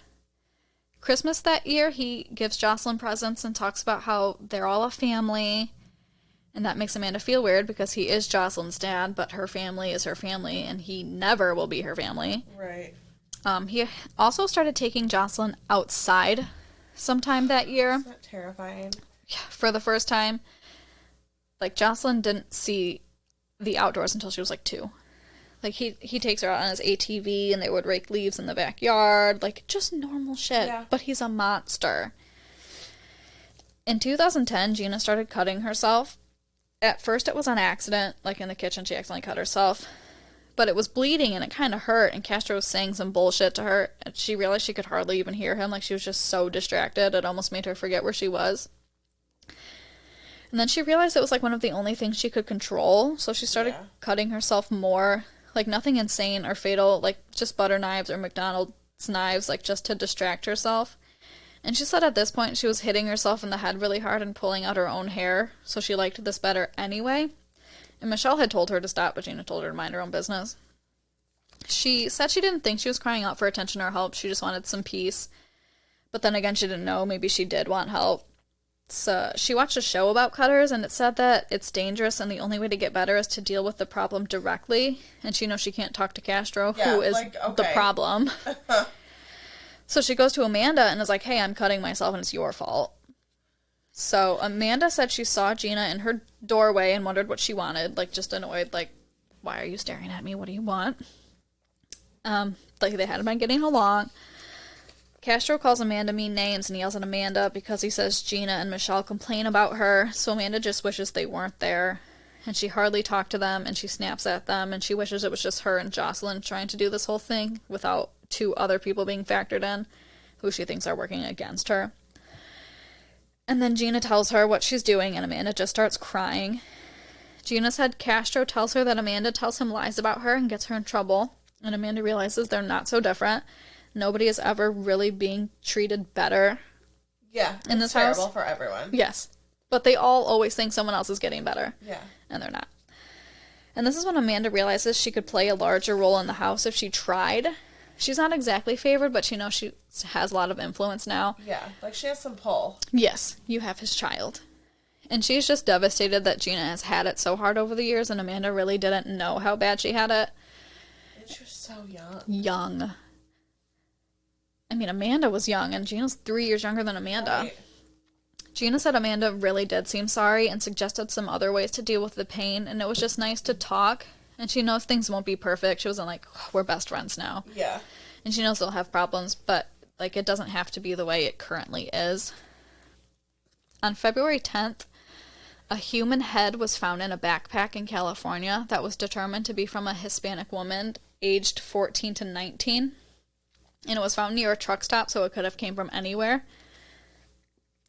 Christmas that year, he gives Jocelyn presents and talks about how they're all a family. And that makes Amanda feel weird because he is Jocelyn's dad, but her family is her family, and he never will be her family. Right. He also started taking Jocelyn outside sometime that year. Isn't that terrifying? Yeah, for the first time. Like, Jocelyn didn't see the outdoors until she was, like, 2. Like, he takes her out on his ATV, and they would rake leaves in the backyard. Like, just normal shit. Yeah. But he's a monster. In 2010, Gina started cutting herself. At first, it was on accident. Like, in the kitchen, she accidentally cut herself. But it was bleeding, and it kind of hurt, and Castro was saying some bullshit to her. And she realized she could hardly even hear him. Like, she was just so distracted, it almost made her forget where she was. And then she realized it was, like, one of the only things she could control. So she started cutting herself more. Like, nothing insane or fatal. Like, just butter knives or McDonald's knives, like, just to distract herself. And she said at this point she was hitting herself in the head really hard and pulling out her own hair, so she liked this better anyway. And Michelle had told her to stop, but Gina told her to mind her own business. She said she didn't think she was crying out for attention or help, she just wanted some peace. But then again, she didn't know, maybe she did want help. So she watched a show about cutters, and it said that it's dangerous and the only way to get better is to deal with the problem directly. And she knows she can't talk to Castro, who is the problem. So she goes to Amanda and is like, hey, I'm cutting myself and it's your fault. So Amanda said she saw Gina in her doorway and wondered what she wanted, like, just annoyed, like, why are you staring at me? What do you want? Like, they hadn't been getting along. Castro calls Amanda mean names and yells at Amanda because he says Gina and Michelle complain about her, so Amanda just wishes they weren't there. And she hardly talked to them, and she snaps at them, and she wishes it was just her and Jocelyn trying to do this whole thing without 2 other people being factored in, who she thinks are working against her. And then Gina tells her what she's doing, and Amanda just starts crying. Gina said Castro tells her that Amanda tells him lies about her and gets her in trouble. And Amanda realizes they're not so different. Nobody is ever really being treated better. Yeah, in this house. It's terrible for everyone. Yes. But they all always think someone else is getting better. Yeah. And they're not. And this is when Amanda realizes she could play a larger role in the house if she tried. She's not exactly favored, but she knows she has a lot of influence now. Yeah, like she has some pull. Yes, you have his child. And she's just devastated that Gina has had it so hard over the years, and Amanda really didn't know how bad she had it. And she was so young. Young. I mean, Amanda was young, and Gina's 3 years younger than Amanda. Right. Gina said Amanda really did seem sorry and suggested some other ways to deal with the pain, and it was just nice to talk. And she knows things won't be perfect. She wasn't like, oh, we're best friends now. Yeah. And she knows they'll have problems, but, like, it doesn't have to be the way it currently is. On February 10th, a human head was found in a backpack in California that was determined to be from a Hispanic woman aged 14 to 19. And it was found near a truck stop, so it could have came from anywhere.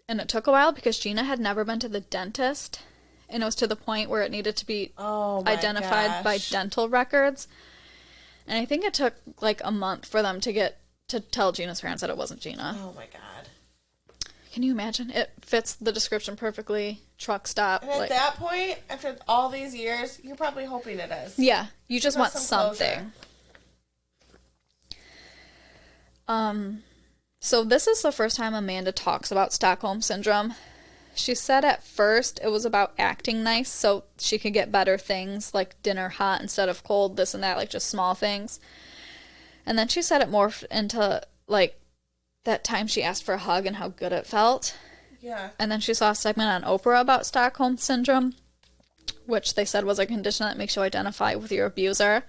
And it took a while because Gina had never been to the dentist. And it was to the point where it needed to be identified by dental records. And I think it took like a month for them to tell Gina's parents that it wasn't Gina. Oh my god. Can you imagine? It fits the description perfectly. Truck stop. And at that point, after all these years, you're probably hoping it is. Yeah. You just want something. So this is the first time Amanda talks about Stockholm Syndrome. She said at first it was about acting nice so she could get better things, like dinner hot instead of cold, this and that, like just small things. And then she said it morphed into, like, that time she asked for a hug and how good it felt. Yeah. And then she saw a segment on Oprah about Stockholm Syndrome, which they said was a condition that makes you identify with your abuser.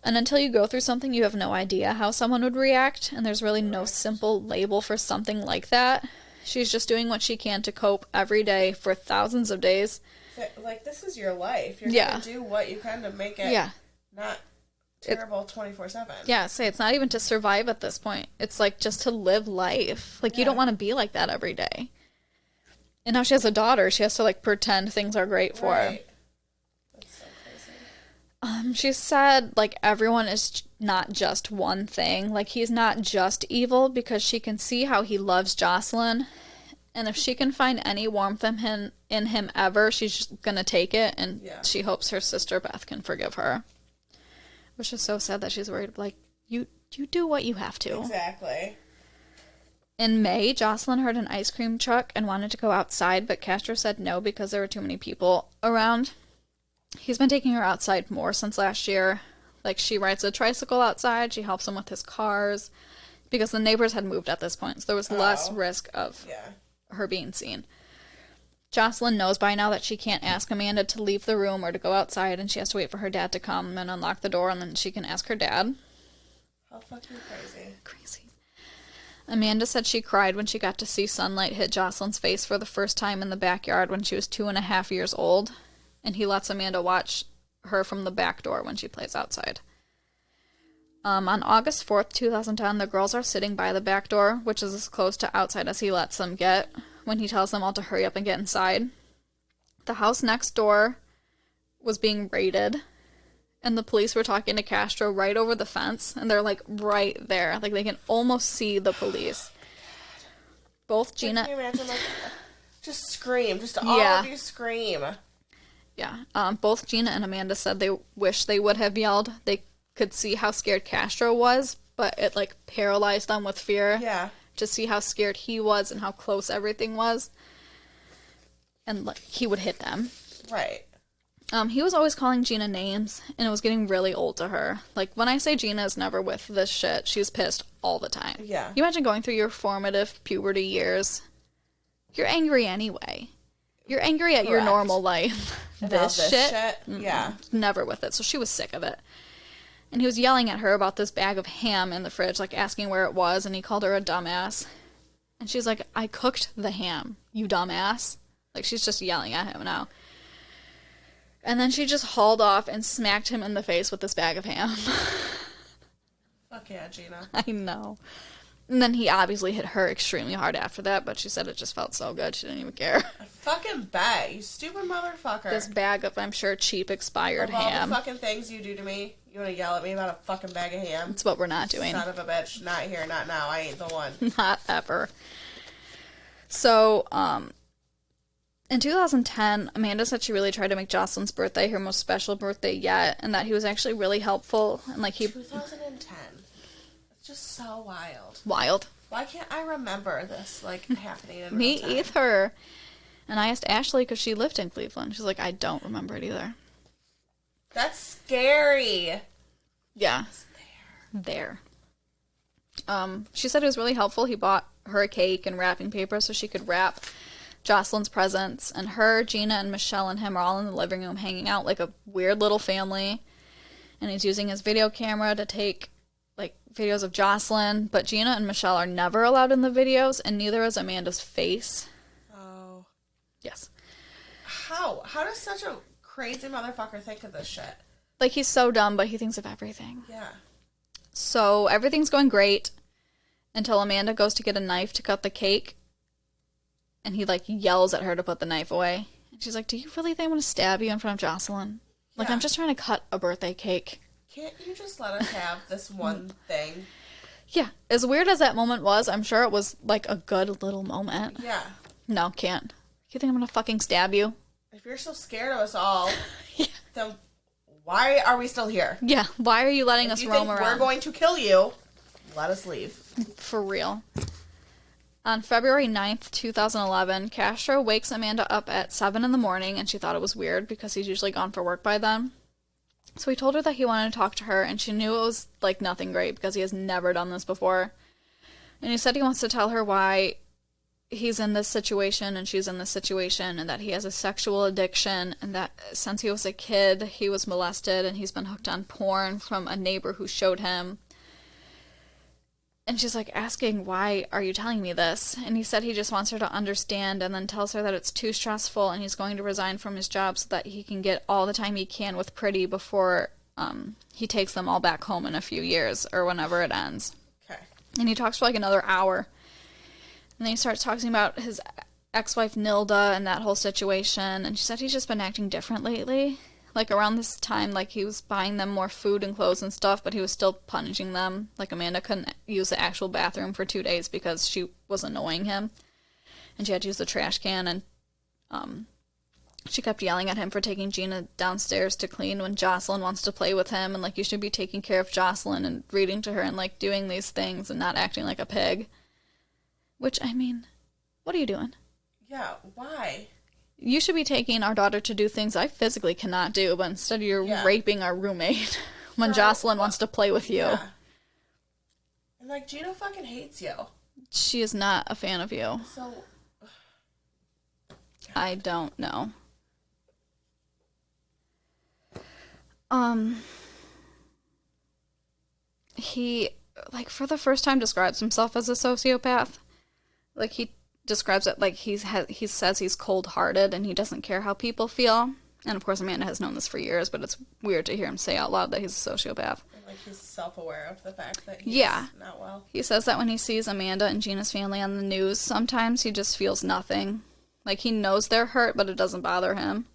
And until you go through something, you have no idea how someone would react, and there's really no simple label for something like that. She's just doing what she can to cope every day for thousands of days. Like, this is your life. You're going to do what you can to make it not terrible 24/7. Yeah, it's not even to survive at this point. It's, like, just to live life. Like, you don't want to be like that every day. And now she has a daughter. She has to, like, pretend things are great for her. That's so crazy. She said, like, everyone is not just one thing. Like, he's not just evil because she can see how he loves Jocelyn. And if she can find any warmth in him ever, she's just going to take it. And she hopes her sister Beth can forgive her. Which is so sad that she's worried, like, you do what you have to. Exactly. In May, Jocelyn heard an ice cream truck and wanted to go outside, but Castro said no because there were too many people around. He's been taking her outside more since last year. Like, she rides a tricycle outside, she helps him with his cars, because the neighbors had moved at this point, so there was less risk of her being seen. Jocelyn knows by now that she can't ask Amanda to leave the room or to go outside, and she has to wait for her dad to come and unlock the door, and then she can ask her dad. How fucking crazy. Crazy. Amanda said she cried when she got to see sunlight hit Jocelyn's face for the first time in the backyard when she was 2.5 years old, and he lets Amanda watch her from the back door when she plays outside. On August 4th, 2010, the girls are sitting by the back door, which is as close to outside as he lets them get, when he tells them all to hurry up and get inside. The house next door was being raided, and the police were talking to Castro right over the fence, and they're, like, right there. Like, they can almost see the police. Both Gina... Can you imagine, like, just scream. Just all of you scream. Yeah. Both Gina and Amanda said they wish they would have yelled. They could see how scared Castro was, but it, like, paralyzed them with fear. Yeah. To see how scared he was and how close everything was. And, like, he would hit them. Right. He was always calling Gina names, and it was getting really old to her. Like, when I say Gina is never with this shit, she's pissed all the time. Yeah. You imagine going through your formative puberty years. You're angry anyway. You're angry at your normal life. This shit? Yeah. Never with it. So she was sick of it. And he was yelling at her about this bag of ham in the fridge, like asking where it was, and he called her a dumbass. And she's like, I cooked the ham, you dumbass. Like, she's just yelling at him now. And then she just hauled off and smacked him in the face with this bag of ham. Fuck yeah, Gina. I know. And then he obviously hit her extremely hard after that, but she said it just felt so good. She didn't even care. I fucking bet. You stupid motherfucker. This bag of, I'm sure, cheap expired ham. All the fucking things you do to me, you want to yell at me about a fucking bag of ham? That's what we're not doing. Son of a bitch. Not here, not now. I ain't the one. Not ever. So, in 2010, Amanda said she really tried to make Jocelyn's birthday her most special birthday yet, and that he was actually really helpful. And 2010. It's just so wild. Wild. Why can't I remember this, happening in Me real time? either. And I asked Ashley because she lived in Cleveland. She's like, I don't remember it either. That's scary. Yeah. There. She said it was really helpful. He bought her a cake and wrapping paper so she could wrap Jocelyn's presents. And her, Gina, and Michelle and him are all in the living room hanging out like a weird little family. And he's using his video camera to take videos of Jocelyn. But Gina and Michelle are never allowed in the videos, and neither is Amanda's face. Oh. Yes. How? How does such a crazy motherfucker think of this shit? He's so dumb, but he thinks of everything. Yeah. So everything's going great until Amanda goes to get a knife to cut the cake, and he yells at her to put the knife away. And she's like, do you really think I'm going to stab you in front of Jocelyn? Yeah. I'm just trying to cut a birthday cake. Can't you just let us have this one thing? Yeah. As weird as that moment was, I'm sure it was a good little moment. Yeah. No, can't. You think I'm going to fucking stab you? If you're so scared of us all, then why are we still here? Yeah. Why are you letting us roam around? We're going to kill you. Let us leave. For real. On February 9th, 2011, Castro wakes Amanda up at 7 in the morning, and she thought it was weird because he's usually gone for work by then. So he told her that he wanted to talk to her, and she knew it was, nothing great because he has never done this before. And he said he wants to tell her why he's in this situation and she's in this situation, and that he has a sexual addiction, and that since he was a kid, he was molested, and he's been hooked on porn from a neighbor who showed him. And she's asking, why are you telling me this? And he said he just wants her to understand, and then tells her that it's too stressful and he's going to resign from his job so that he can get all the time he can with Pretty before he takes them all back home in a few years or whenever it ends. Okay. And he talks for another hour. And then he starts talking about his ex-wife Nilda and that whole situation. And she said he's just been acting different lately. Around this time, he was buying them more food and clothes and stuff, but he was still punishing them. Amanda couldn't use the actual bathroom for 2 days because she was annoying him. And she had to use the trash can, and she kept yelling at him for taking Gina downstairs to clean when Jocelyn wants to play with him. And, you should be taking care of Jocelyn and reading to her and, doing these things and not acting like a pig. Which, what are you doing? Yeah, why? You should be taking our daughter to do things I physically cannot do, but instead you're raping our roommate when Jocelyn wants to play with you. Yeah. And, Gina fucking hates you. She is not a fan of you. So... I don't know. He, for the first time describes himself as a sociopath. He describes it he says he's cold-hearted and he doesn't care how people feel. And of course Amanda has known this for years, but it's weird to hear him say out loud that he's a sociopath. And he's self-aware of the fact that he's not well. He says that when he sees Amanda and Gina's family on the news, sometimes he just feels nothing. He knows they're hurt, but it doesn't bother him.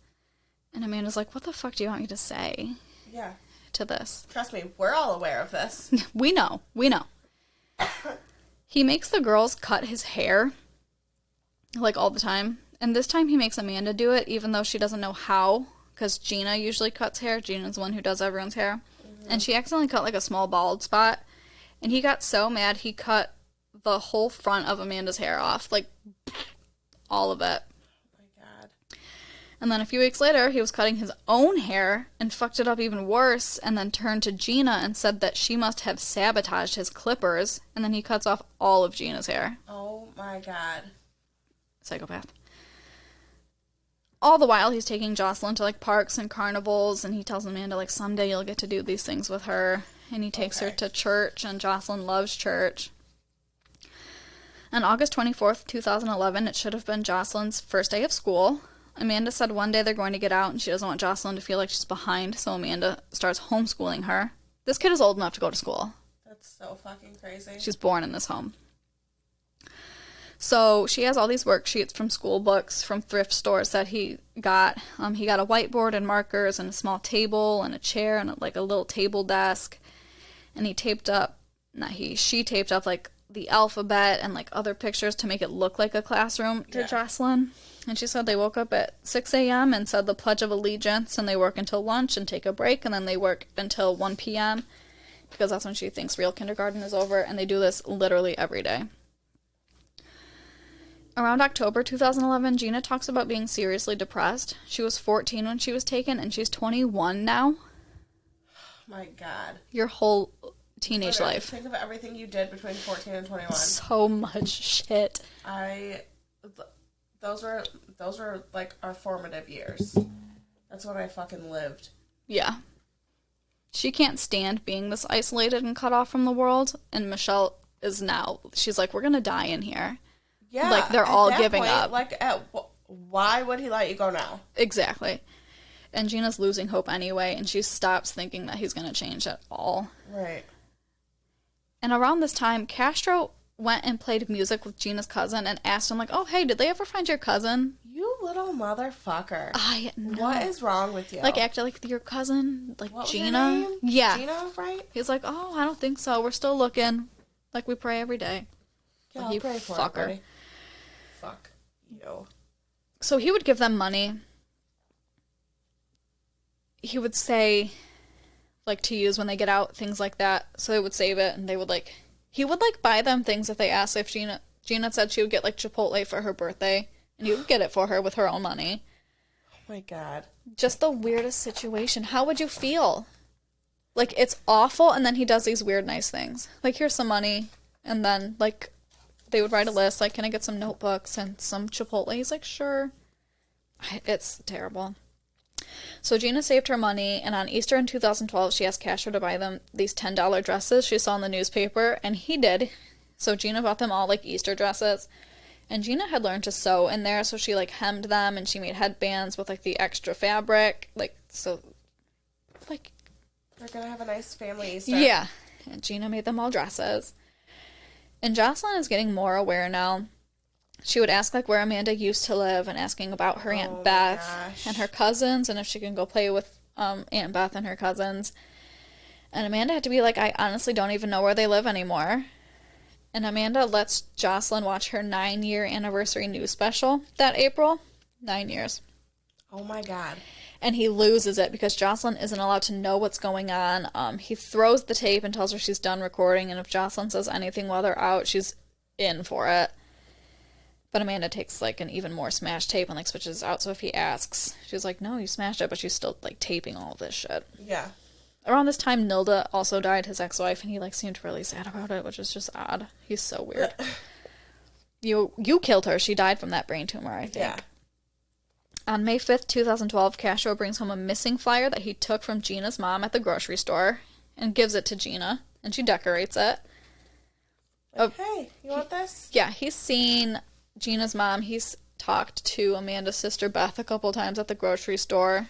And Amanda's like, what the fuck do you want me to say? Yeah. To this? Trust me, we're all aware of this. We know. He makes the girls cut his hair. All the time. And this time he makes Amanda do it, even though she doesn't know how. Because Gina usually cuts hair. Gina's the one who does everyone's hair. Mm-hmm. And she accidentally cut, a small bald spot. And he got so mad, he cut the whole front of Amanda's hair off. All of it. Oh, my God. And then a few weeks later, he was cutting his own hair and fucked it up even worse. And then turned to Gina and said that she must have sabotaged his clippers. And then he cuts off all of Gina's hair. Oh, my God. Psychopath. All the while, he's taking Jocelyn to, parks and carnivals, and he tells Amanda, someday you'll get to do these things with her. And he takes her to church, and Jocelyn loves church. On August 24th, 2011, it should have been Jocelyn's first day of school. Amanda said one day they're going to get out, and she doesn't want Jocelyn to feel like she's behind, so Amanda starts homeschooling her. This kid is old enough to go to school. That's so fucking crazy. She's born in this home. So she has all these worksheets from school books, from thrift stores that he got. He got a whiteboard and markers and a small table and a chair and like a little table desk. And she taped up like the alphabet and like other pictures to make it look like a classroom to Jocelyn. And she said they woke up at 6 a.m. and said the Pledge of Allegiance, and they work until lunch and take a break, and then they work until 1 p.m. because that's when she thinks real kindergarten is over, and they do this literally every day. Around October 2011, Gina talks about being seriously depressed. She was 14 when she was taken, and she's 21 now. My God. Your whole teenage life. Think of everything you did between 14 and 21. So much shit. Those were like our formative years. That's when I fucking lived. Yeah. She can't stand being this isolated and cut off from the world, and Michelle is now. She's like, we're gonna die in here. Yeah. Like, they're all giving up. Like, why would he let you go now? Exactly. And Gina's losing hope anyway, and she stops thinking that he's gonna change at all. Right. And around this time, Castro went and played music with Gina's cousin and asked him, like, oh, hey, did they ever find your cousin? You little motherfucker. I know. What is wrong with you? Like, acted like your cousin, like what Gina. Was her name? Yeah. Gina, right? He's like, oh, I don't think so. We're still looking. Like, we pray every day. Yeah, like, I'll you pray for fucker. it, buddy. Fuck you. So he would give them money. He would say, like, to use when they get out, things like that. So they would save it, and they would, like... He would, like, buy them things if they asked. If Gina said she would get, like, Chipotle for her birthday, and he would get it for her with her own money. Oh, my God. Just the weirdest situation. How would you feel? Like, it's awful, and then he does these weird, nice things. Like, here's some money, and then, like, they would write a list, like, can I get some notebooks and some Chipotle? He's like, sure. It's terrible. So Gina saved her money, and on Easter in 2012, she asked Castro to buy them these $10 dresses she saw in the newspaper, and he did. So Gina bought them all, like, Easter dresses. And Gina had learned to sew in there, so she, like, hemmed them, and she made headbands with, like, the extra fabric. Like, so, like... They're gonna have a nice family Easter. Yeah. And Gina made them all dresses. And Jocelyn is getting more aware now. She would ask, like, where Amanda used to live and asking about her Aunt Beth and her cousins and if she can go play with Aunt Beth and her cousins. And Amanda had to be like, I honestly don't even know where they live anymore. And Amanda lets Jocelyn watch her 9-year anniversary news special that April. 9 years. Oh, my God. And he loses it because Jocelyn isn't allowed to know what's going on. He throws the tape and tells her she's done recording, and if Jocelyn says anything while they're out, she's in for it. But Amanda takes, like, an even more smashed tape and, like, switches out. So if he asks, she's like, no, you smashed it. But she's still, like, taping all of this shit. Yeah. Around this time, Nilda also died, his ex-wife. And he, like, seemed really sad about it, which is just odd. He's so weird. You killed her. She died from that brain tumor, I think. Yeah. On May 5th, 2012, Castro brings home a missing flyer that he took from Gina's mom at the grocery store and gives it to Gina. And she decorates it. Hey, you want this? Yeah, he's seen... Gina's mom, he's talked to Amanda's sister Beth a couple times at the grocery store.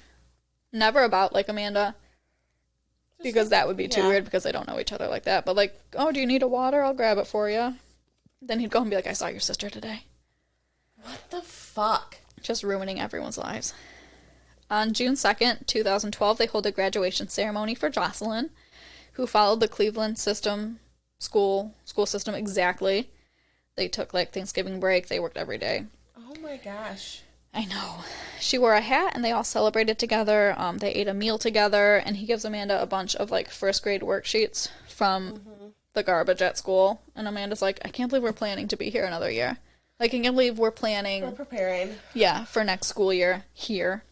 Never about, like, Amanda. Because that would be too weird because they don't know each other like that. But, like, oh, do you need a water? I'll grab it for you. Then he'd go and be like, I saw your sister today. What the fuck? Just ruining everyone's lives. On June 2nd, 2012, they hold a graduation ceremony for Jocelyn, who followed the Cleveland school system exactly. They took, like, Thanksgiving break. They worked every day. Oh, my gosh. I know. She wore a hat, and they all celebrated together. They ate a meal together, and he gives Amanda a bunch of, like, first-grade worksheets from the garbage at school. And Amanda's like, I can't believe we're planning to be here another year. Like, I can't believe we're planning... We're preparing. Yeah, for next school year here.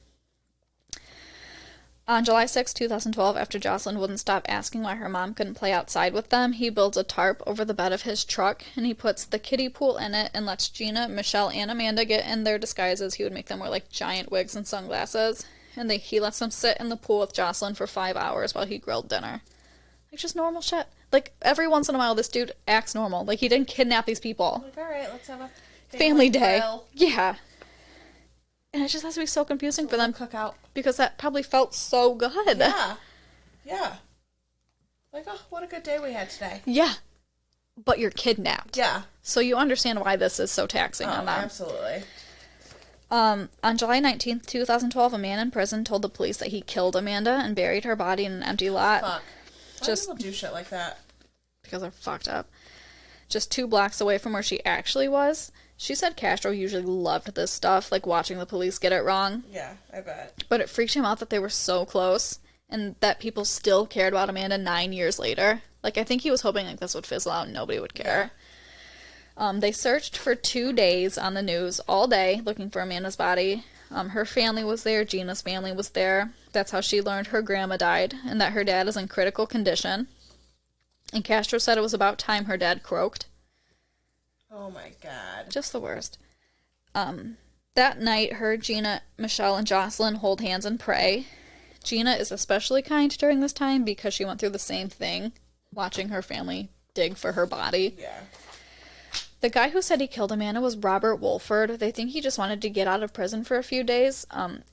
On July 6, 2012, after Jocelyn wouldn't stop asking why her mom couldn't play outside with them, he builds a tarp over the bed of his truck, and he puts the kiddie pool in it and lets Gina, Michelle, and Amanda get in their disguises. He would make them wear, like, giant wigs and sunglasses. And he lets them sit in the pool with Jocelyn for 5 hours while he grilled dinner. Like, just normal shit. Like, every once in a while, this dude acts normal. Like, he didn't kidnap these people. Like, all right, let's have a family day. Grill. Yeah. And it just has to be so confusing for them. Cookout. Because that probably felt so good. Yeah. Yeah. Like, oh, what a good day we had today. Yeah. but you're kidnapped. Yeah. So you understand why this is so taxing on them. Absolutely. On July 19th, 2012, a man in prison told the police that he killed Amanda and buried her body in an empty lot. Fuck. Why do people do shit like that? Because they're fucked up. Just 2 blocks away from where she actually was. She said Castro usually loved this stuff, like watching the police get it wrong. Yeah, I bet. But it freaked him out that they were so close and that people still cared about Amanda 9 years later. Like, I think he was hoping like this would fizzle out and nobody would care. Yeah. They searched for 2 days on the news all day looking for Amanda's body. Her family was there. Gina's family was there. That's how she learned her grandma died and that her dad is in critical condition. And Castro said it was about time her dad croaked. Oh my God. Just the worst. That night, her, Gina, Michelle, and Jocelyn hold hands and pray. Gina is especially kind during this time because she went through the same thing, watching her family dig for her body. Yeah. The guy who said he killed Amanda was Robert Wolford. They think he just wanted to get out of prison for a few days.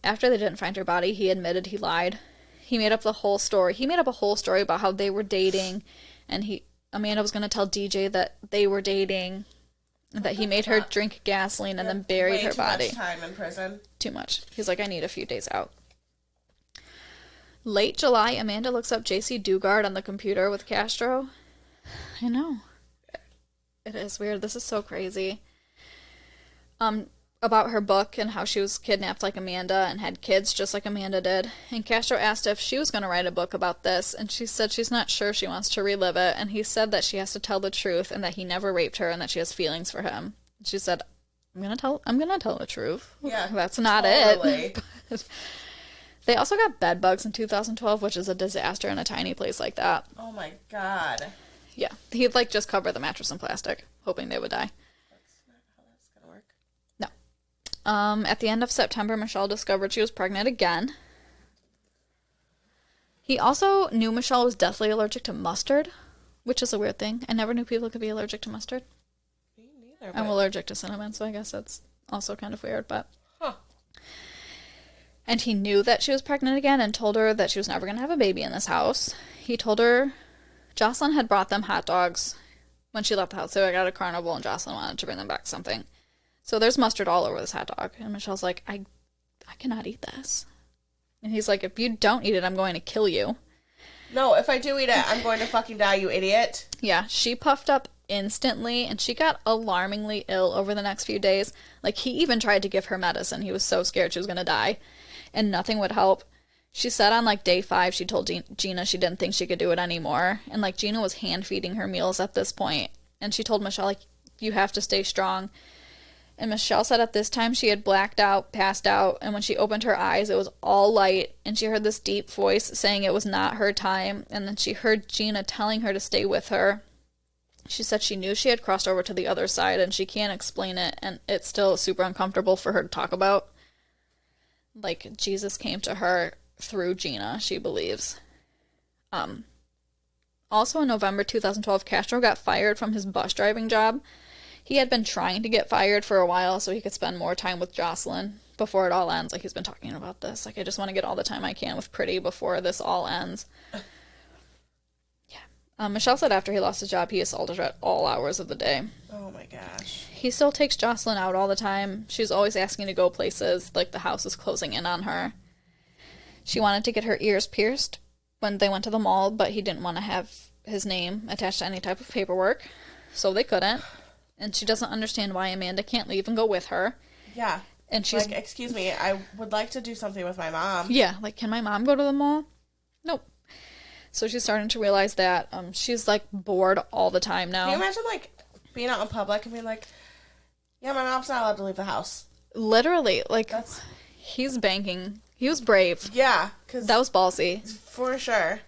After they didn't find her body, he admitted he lied. He made up the whole story. He made up a whole story about how they were dating, and Amanda was going to tell DJ that they were dating, and that he made her drink gasoline and then buried her body. Too much time in prison. Too much. He's like, I need a few days out. Late July, Amanda looks up J.C. Dugard on the computer with Castro. I know. It is weird. This is so crazy. About her book and how she was kidnapped like Amanda and had kids just like Amanda did. And Castro asked if she was going to write a book about this, and she said she's not sure she wants to relive it, and he said that she has to tell the truth and that he never raped her and that she has feelings for him. She said, I'm gonna tell the truth. Yeah. That's not it. They also got bed bugs in 2012, which is a disaster in a tiny place like that. Oh my God. Yeah. He'd like just cover the mattress in plastic, hoping they would die. That's not how that's gonna work. No. At the end of September, Michelle discovered she was pregnant again. He also knew Michelle was deathly allergic to mustard, which is a weird thing. I never knew people could be allergic to mustard. Me neither. I'm allergic to cinnamon, so I guess that's also kind of weird, but... Huh. And he knew that she was pregnant again and told her that she was never going to have a baby in this house. He told her Jocelyn had brought them hot dogs when she left the house. They were at a carnival and Jocelyn wanted to bring them back something. So there's mustard all over this hot dog. And Michelle's like, I cannot eat this. And he's like, if you don't eat it, I'm going to kill you. No, if I do eat it, I'm going to fucking die, you idiot. Yeah, she puffed up instantly, and she got alarmingly ill over the next few days. Like, he even tried to give her medicine. He was so scared she was going to die, and nothing would help. She said on, like, day 5, she told Gina she didn't think she could do it anymore. And, like, Gina was hand-feeding her meals at this point. And she told Michelle, like, you have to stay strong. And Michelle said at this time she had blacked out, passed out, and when she opened her eyes, it was all light, and she heard this deep voice saying it was not her time, and then she heard Gina telling her to stay with her. She said she knew she had crossed over to the other side, and she can't explain it, and it's still super uncomfortable for her to talk about. Like, Jesus came to her through Gina, she believes. Also in November 2012, Castro got fired from his bus driving job. He had been trying to get fired for a while so he could spend more time with Jocelyn before it all ends. Like, he's been talking about this. Like, I just want to get all the time I can with Pretty before this all ends. Yeah. Michelle said after he lost his job, he assaulted her at all hours of the day. Oh, my gosh. He still takes Jocelyn out all the time. She's always asking to go places. Like, the house is closing in on her. She wanted to get her ears pierced when they went to the mall, but he didn't want to have his name attached to any type of paperwork, so they couldn't. And she doesn't understand why Amanda can't leave and go with her. Yeah. And she's like, excuse me, I would like to do something with my mom. Yeah, like, can my mom go to the mall? Nope. So she's starting to realize that she's, like, bored all the time now. Can you imagine, like, being out in public and being like, yeah, my mom's not allowed to leave the house? Literally. Like, he's banking. He was brave. Yeah. Cause that was ballsy. For sure.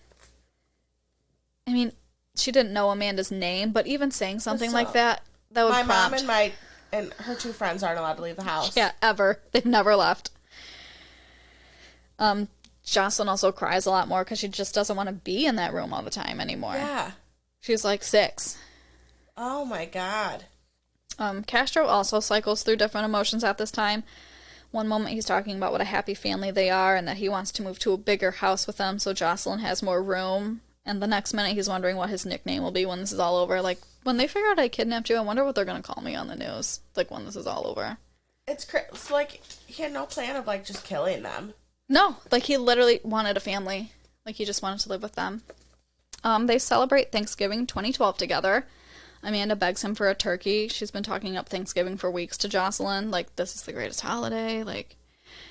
I mean, she didn't know Amanda's name, but even saying something like that, that would my prompt. mom and her 2 friends aren't allowed to leave the house. Yeah, ever. They've never left. Jocelyn also cries a lot more because she just doesn't want to be in that room all the time anymore. Yeah. She's like 6. Oh my God. Castro also cycles through different emotions at this time. One moment he's talking about what a happy family they are and that he wants to move to a bigger house with them so Jocelyn has more room. And the next minute, he's wondering what his nickname will be when this is all over. Like, when they figure out I kidnapped you, I wonder what they're going to call me on the news. Like, when this is all over. It's like, he had no plan of, like, just killing them. No. Like, he literally wanted a family. Like, he just wanted to live with them. They celebrate Thanksgiving 2012 together. Amanda begs him for a turkey. She's been talking up Thanksgiving for weeks to Jocelyn. Like, this is the greatest holiday. Like,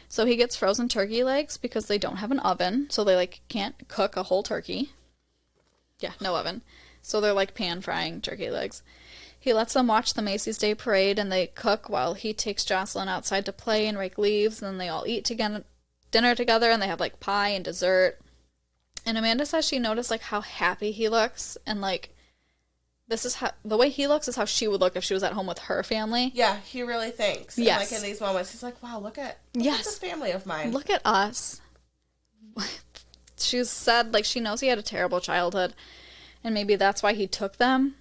so he gets frozen turkey legs because they don't have an oven. So they, like, can't cook a whole turkey. Yeah, no oven. So they're, like, pan-frying turkey legs. He lets them watch the Macy's Day Parade, and they cook while he takes Jocelyn outside to play and rake leaves, and then they all eat dinner together, and they have, like, pie and dessert. And Amanda says she noticed, like, how happy he looks, and, like, this is how, the way he looks is how she would look if she was at home with her family. Yeah, he really thinks. Yes. And, like, in these moments, he's like, wow, look at this family of mine. Look at us. She said, like, she knows he had a terrible childhood, and maybe that's why he took them,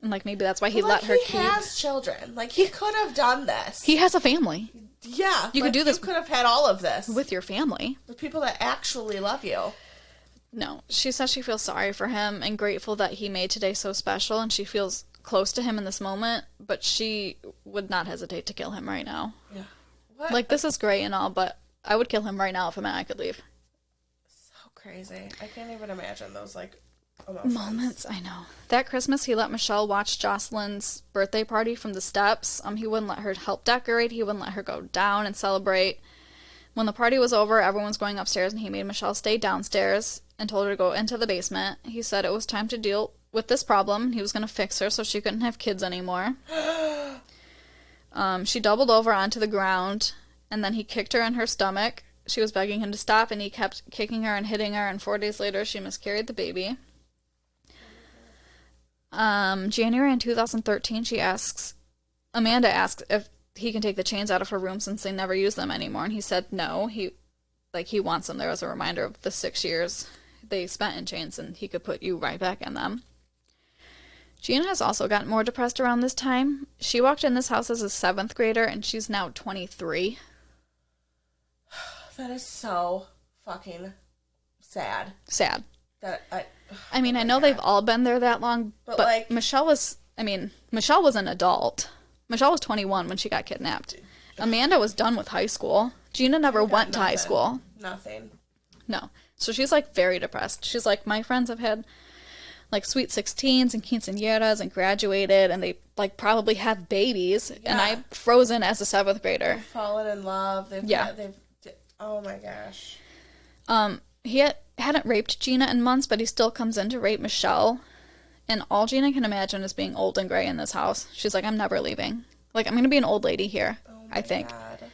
and, like, maybe that's why he let her keep. He has children. Like, he could have done this. He has a family. Yeah. You could do this. You could have had all of this. With your family. With people that actually love you. No. She says she feels sorry for him and grateful that he made today so special, and she feels close to him in this moment, but she would not hesitate to kill him right now. Yeah. What? Like, this is great and all, but I would kill him right now if a man I could leave. So crazy. I can't even imagine those, like, emotions. Moments, I know. That Christmas, he let Michelle watch Jocelyn's birthday party from the steps. He wouldn't let her help decorate. He wouldn't let her go down and celebrate. When the party was over, everyone's going upstairs, and he made Michelle stay downstairs and told her to go into the basement. He said it was time to deal with this problem. He was going to fix her so she couldn't have kids anymore. She doubled over onto the ground, and then he kicked her in her stomach. She was begging him to stop, and he kept kicking her and hitting her, and 4 days later, she miscarried the baby. January in 2013, Amanda asks if he can take the chains out of her room since they never use them anymore, and he said no. He wants them there as a reminder of the 6 years they spent in chains, and he could put you right back in them. Gina has also gotten more depressed around this time. She walked in this house as a 7th grader, and she's now 23. That is so fucking sad. Sad. I mean, oh I know they've all been there that long, but like, Michelle was an adult. Michelle was 21 when she got kidnapped. Amanda was done with high school. Gina never went to high school. Nothing. No. So she's, like, very depressed. She's like, my friends have had, like, sweet 16s and quinceañeras and graduated, and they, like, probably have babies, and I'm frozen as a 7th grader. They've fallen in love. Oh, my gosh. He hadn't raped Gina in months, but he still comes in to rape Michelle. And all Gina can imagine is being old and gray in this house. She's like, I'm never leaving. Like, I'm going to be an old lady here, I think. God.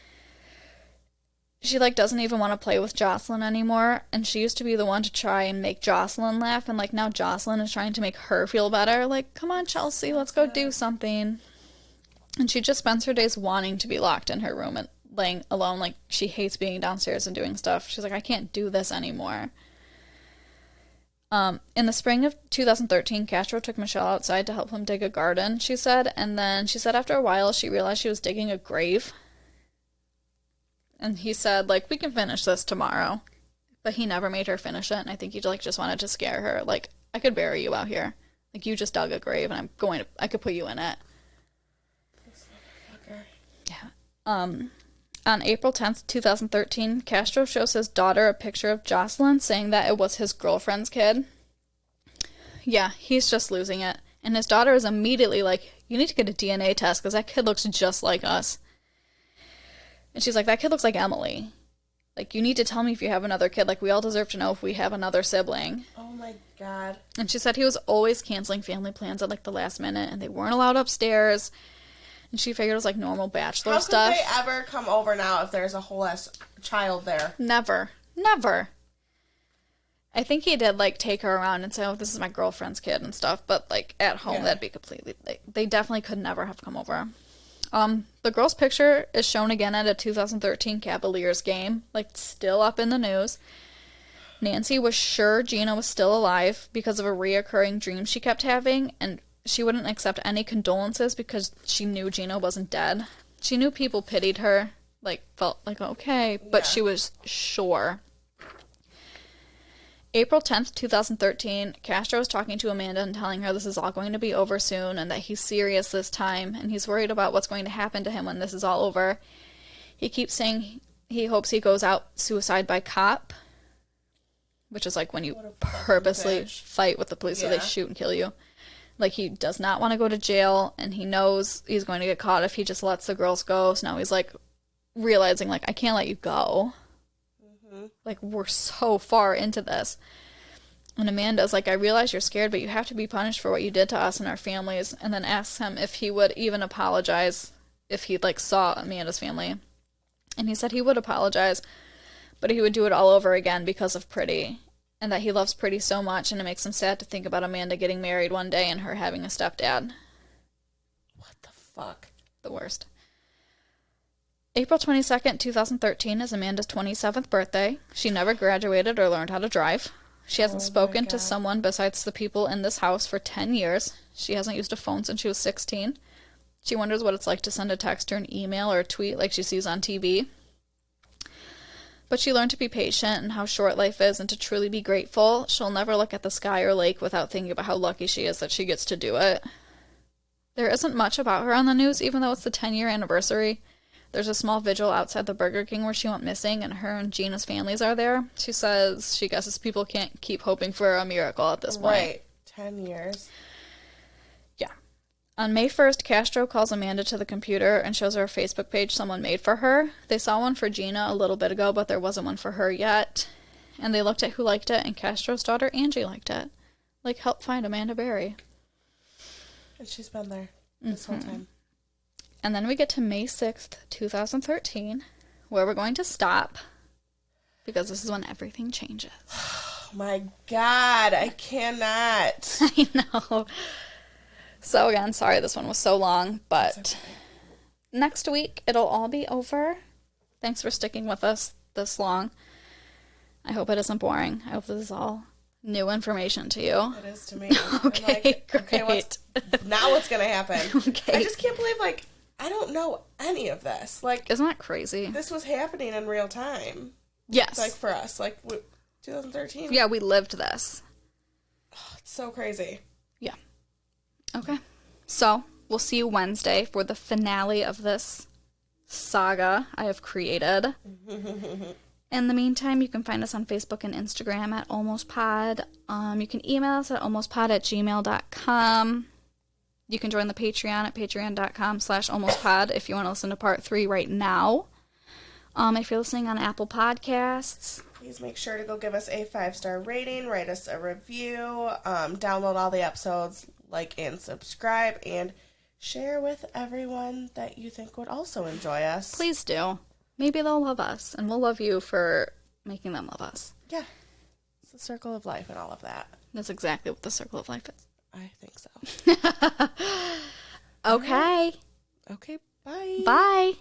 She, like, doesn't even want to play with Jocelyn anymore. And she used to be the one to try and make Jocelyn laugh. And, like, now Jocelyn is trying to make her feel better. Like, come on, Chelsea, let's go do something. And she just spends her days wanting to be locked in her room and laying alone. Like, she hates being downstairs and doing stuff. She's like, I can't do this anymore. In the spring of 2013, Castro took Michelle outside to help him dig a garden, she said, and then she said after a while she realized she was digging a grave. And he said, like, we can finish this tomorrow. But he never made her finish it, and I think he, like, just wanted to scare her. Like, I could bury you out here. Like, you just dug a grave, and I could put you in it. This motherfucker. Yeah. On April 10th, 2013, Castro shows his daughter a picture of Jocelyn, saying that it was his girlfriend's kid. Yeah, he's just losing it. And his daughter is immediately like, you need to get a DNA test, because that kid looks just like us. And she's like, that kid looks like Emily. Like, you need to tell me if you have another kid. Like, we all deserve to know if we have another sibling. Oh, my God. And she said he was always canceling family plans at, like, the last minute, and they weren't allowed upstairs. And she figured it was, like, normal bachelor stuff. How could they ever come over now if there's a whole ass child there? Never. Never. I think he did, like, take her around and say, oh, this is my girlfriend's kid and stuff. But, like, at home, that'd be completely... Like, they definitely could never have come over. The girl's picture is shown again at a 2013 Cavaliers game. Like, still up in the news. Nancy was sure Gina was still alive because of a reoccurring dream she kept having, and she wouldn't accept any condolences because she knew Gina wasn't dead. She knew people pitied her, like, felt like, okay, but she was sure. April 10th, 2013, Castro is talking to Amanda and telling her this is all going to be over soon and that he's serious this time and he's worried about what's going to happen to him when this is all over. He keeps saying he hopes he goes out suicide by cop, which is like when you purposely fight with the police so they shoot and kill you. Like, he does not want to go to jail, and he knows he's going to get caught if he just lets the girls go. So now he's, like, realizing, like, I can't let you go. Mm-hmm. Like, we're so far into this. And Amanda's like, I realize you're scared, but you have to be punished for what you did to us and our families. And then asks him if he would even apologize if he, like, saw Amanda's family. And he said he would apologize, but he would do it all over again because of Pretty. And that he loves Pretty so much, and it makes him sad to think about Amanda getting married one day and her having a stepdad. What the fuck? The worst. April 22nd, 2013 is Amanda's 27th birthday. She never graduated or learned how to drive. She hasn't spoken to someone besides the people in this house for 10 years. She hasn't used a phone since she was 16. She wonders what it's like to send a text or an email or a tweet like she sees on TV. But she learned to be patient and how short life is and to truly be grateful. She'll never look at the sky or lake without thinking about how lucky she is that she gets to do it. There isn't much about her on the news, even though it's the 10-year anniversary. There's a small vigil outside the Burger King where she went missing, and her and Gina's families are there. She says she guesses people can't keep hoping for a miracle at this point. Right. 10 years. Yeah. On May 1st, Castro calls Amanda to the computer and shows her a Facebook page someone made for her. They saw one for Gina a little bit ago, but there wasn't one for her yet. And they looked at who liked it, and Castro's daughter, Angie, liked it. Like, help find Amanda Berry. And she's been there this whole time. And then we get to May 6th, 2013, where we're going to stop, because this is when everything changes. Oh my God, I cannot. I know. So again, sorry this one was so long, but okay. Next week it'll all be over. Thanks for sticking with us this long. I hope it isn't boring. I hope this is all new information to you. It is to me. Okay, like, great. Okay, now what's going to happen? Okay. I just can't believe, like, I don't know any of this. Like, isn't that crazy? This was happening in real time. Yes. Like, for us. Like, 2013? Yeah, we lived this. Oh, it's so crazy. Yeah. Okay. So, we'll see you Wednesday for the finale of this saga I have created. In the meantime, you can find us on Facebook and Instagram at almostpod. You can email us at almostpod@gmail.com. You can join the Patreon at patreon.com/almostpod if you want to listen to part 3 right now. If you're listening on Apple Podcasts, please make sure to go give us a 5-star rating, write us a review, download all the episodes, like and subscribe, and share with everyone that you think would also enjoy us. Please do. Maybe they'll love us, and we'll love you for making them love us. Yeah. It's the circle of life and all of that. That's exactly what the circle of life is. I think so. Okay. Okay, bye. Bye.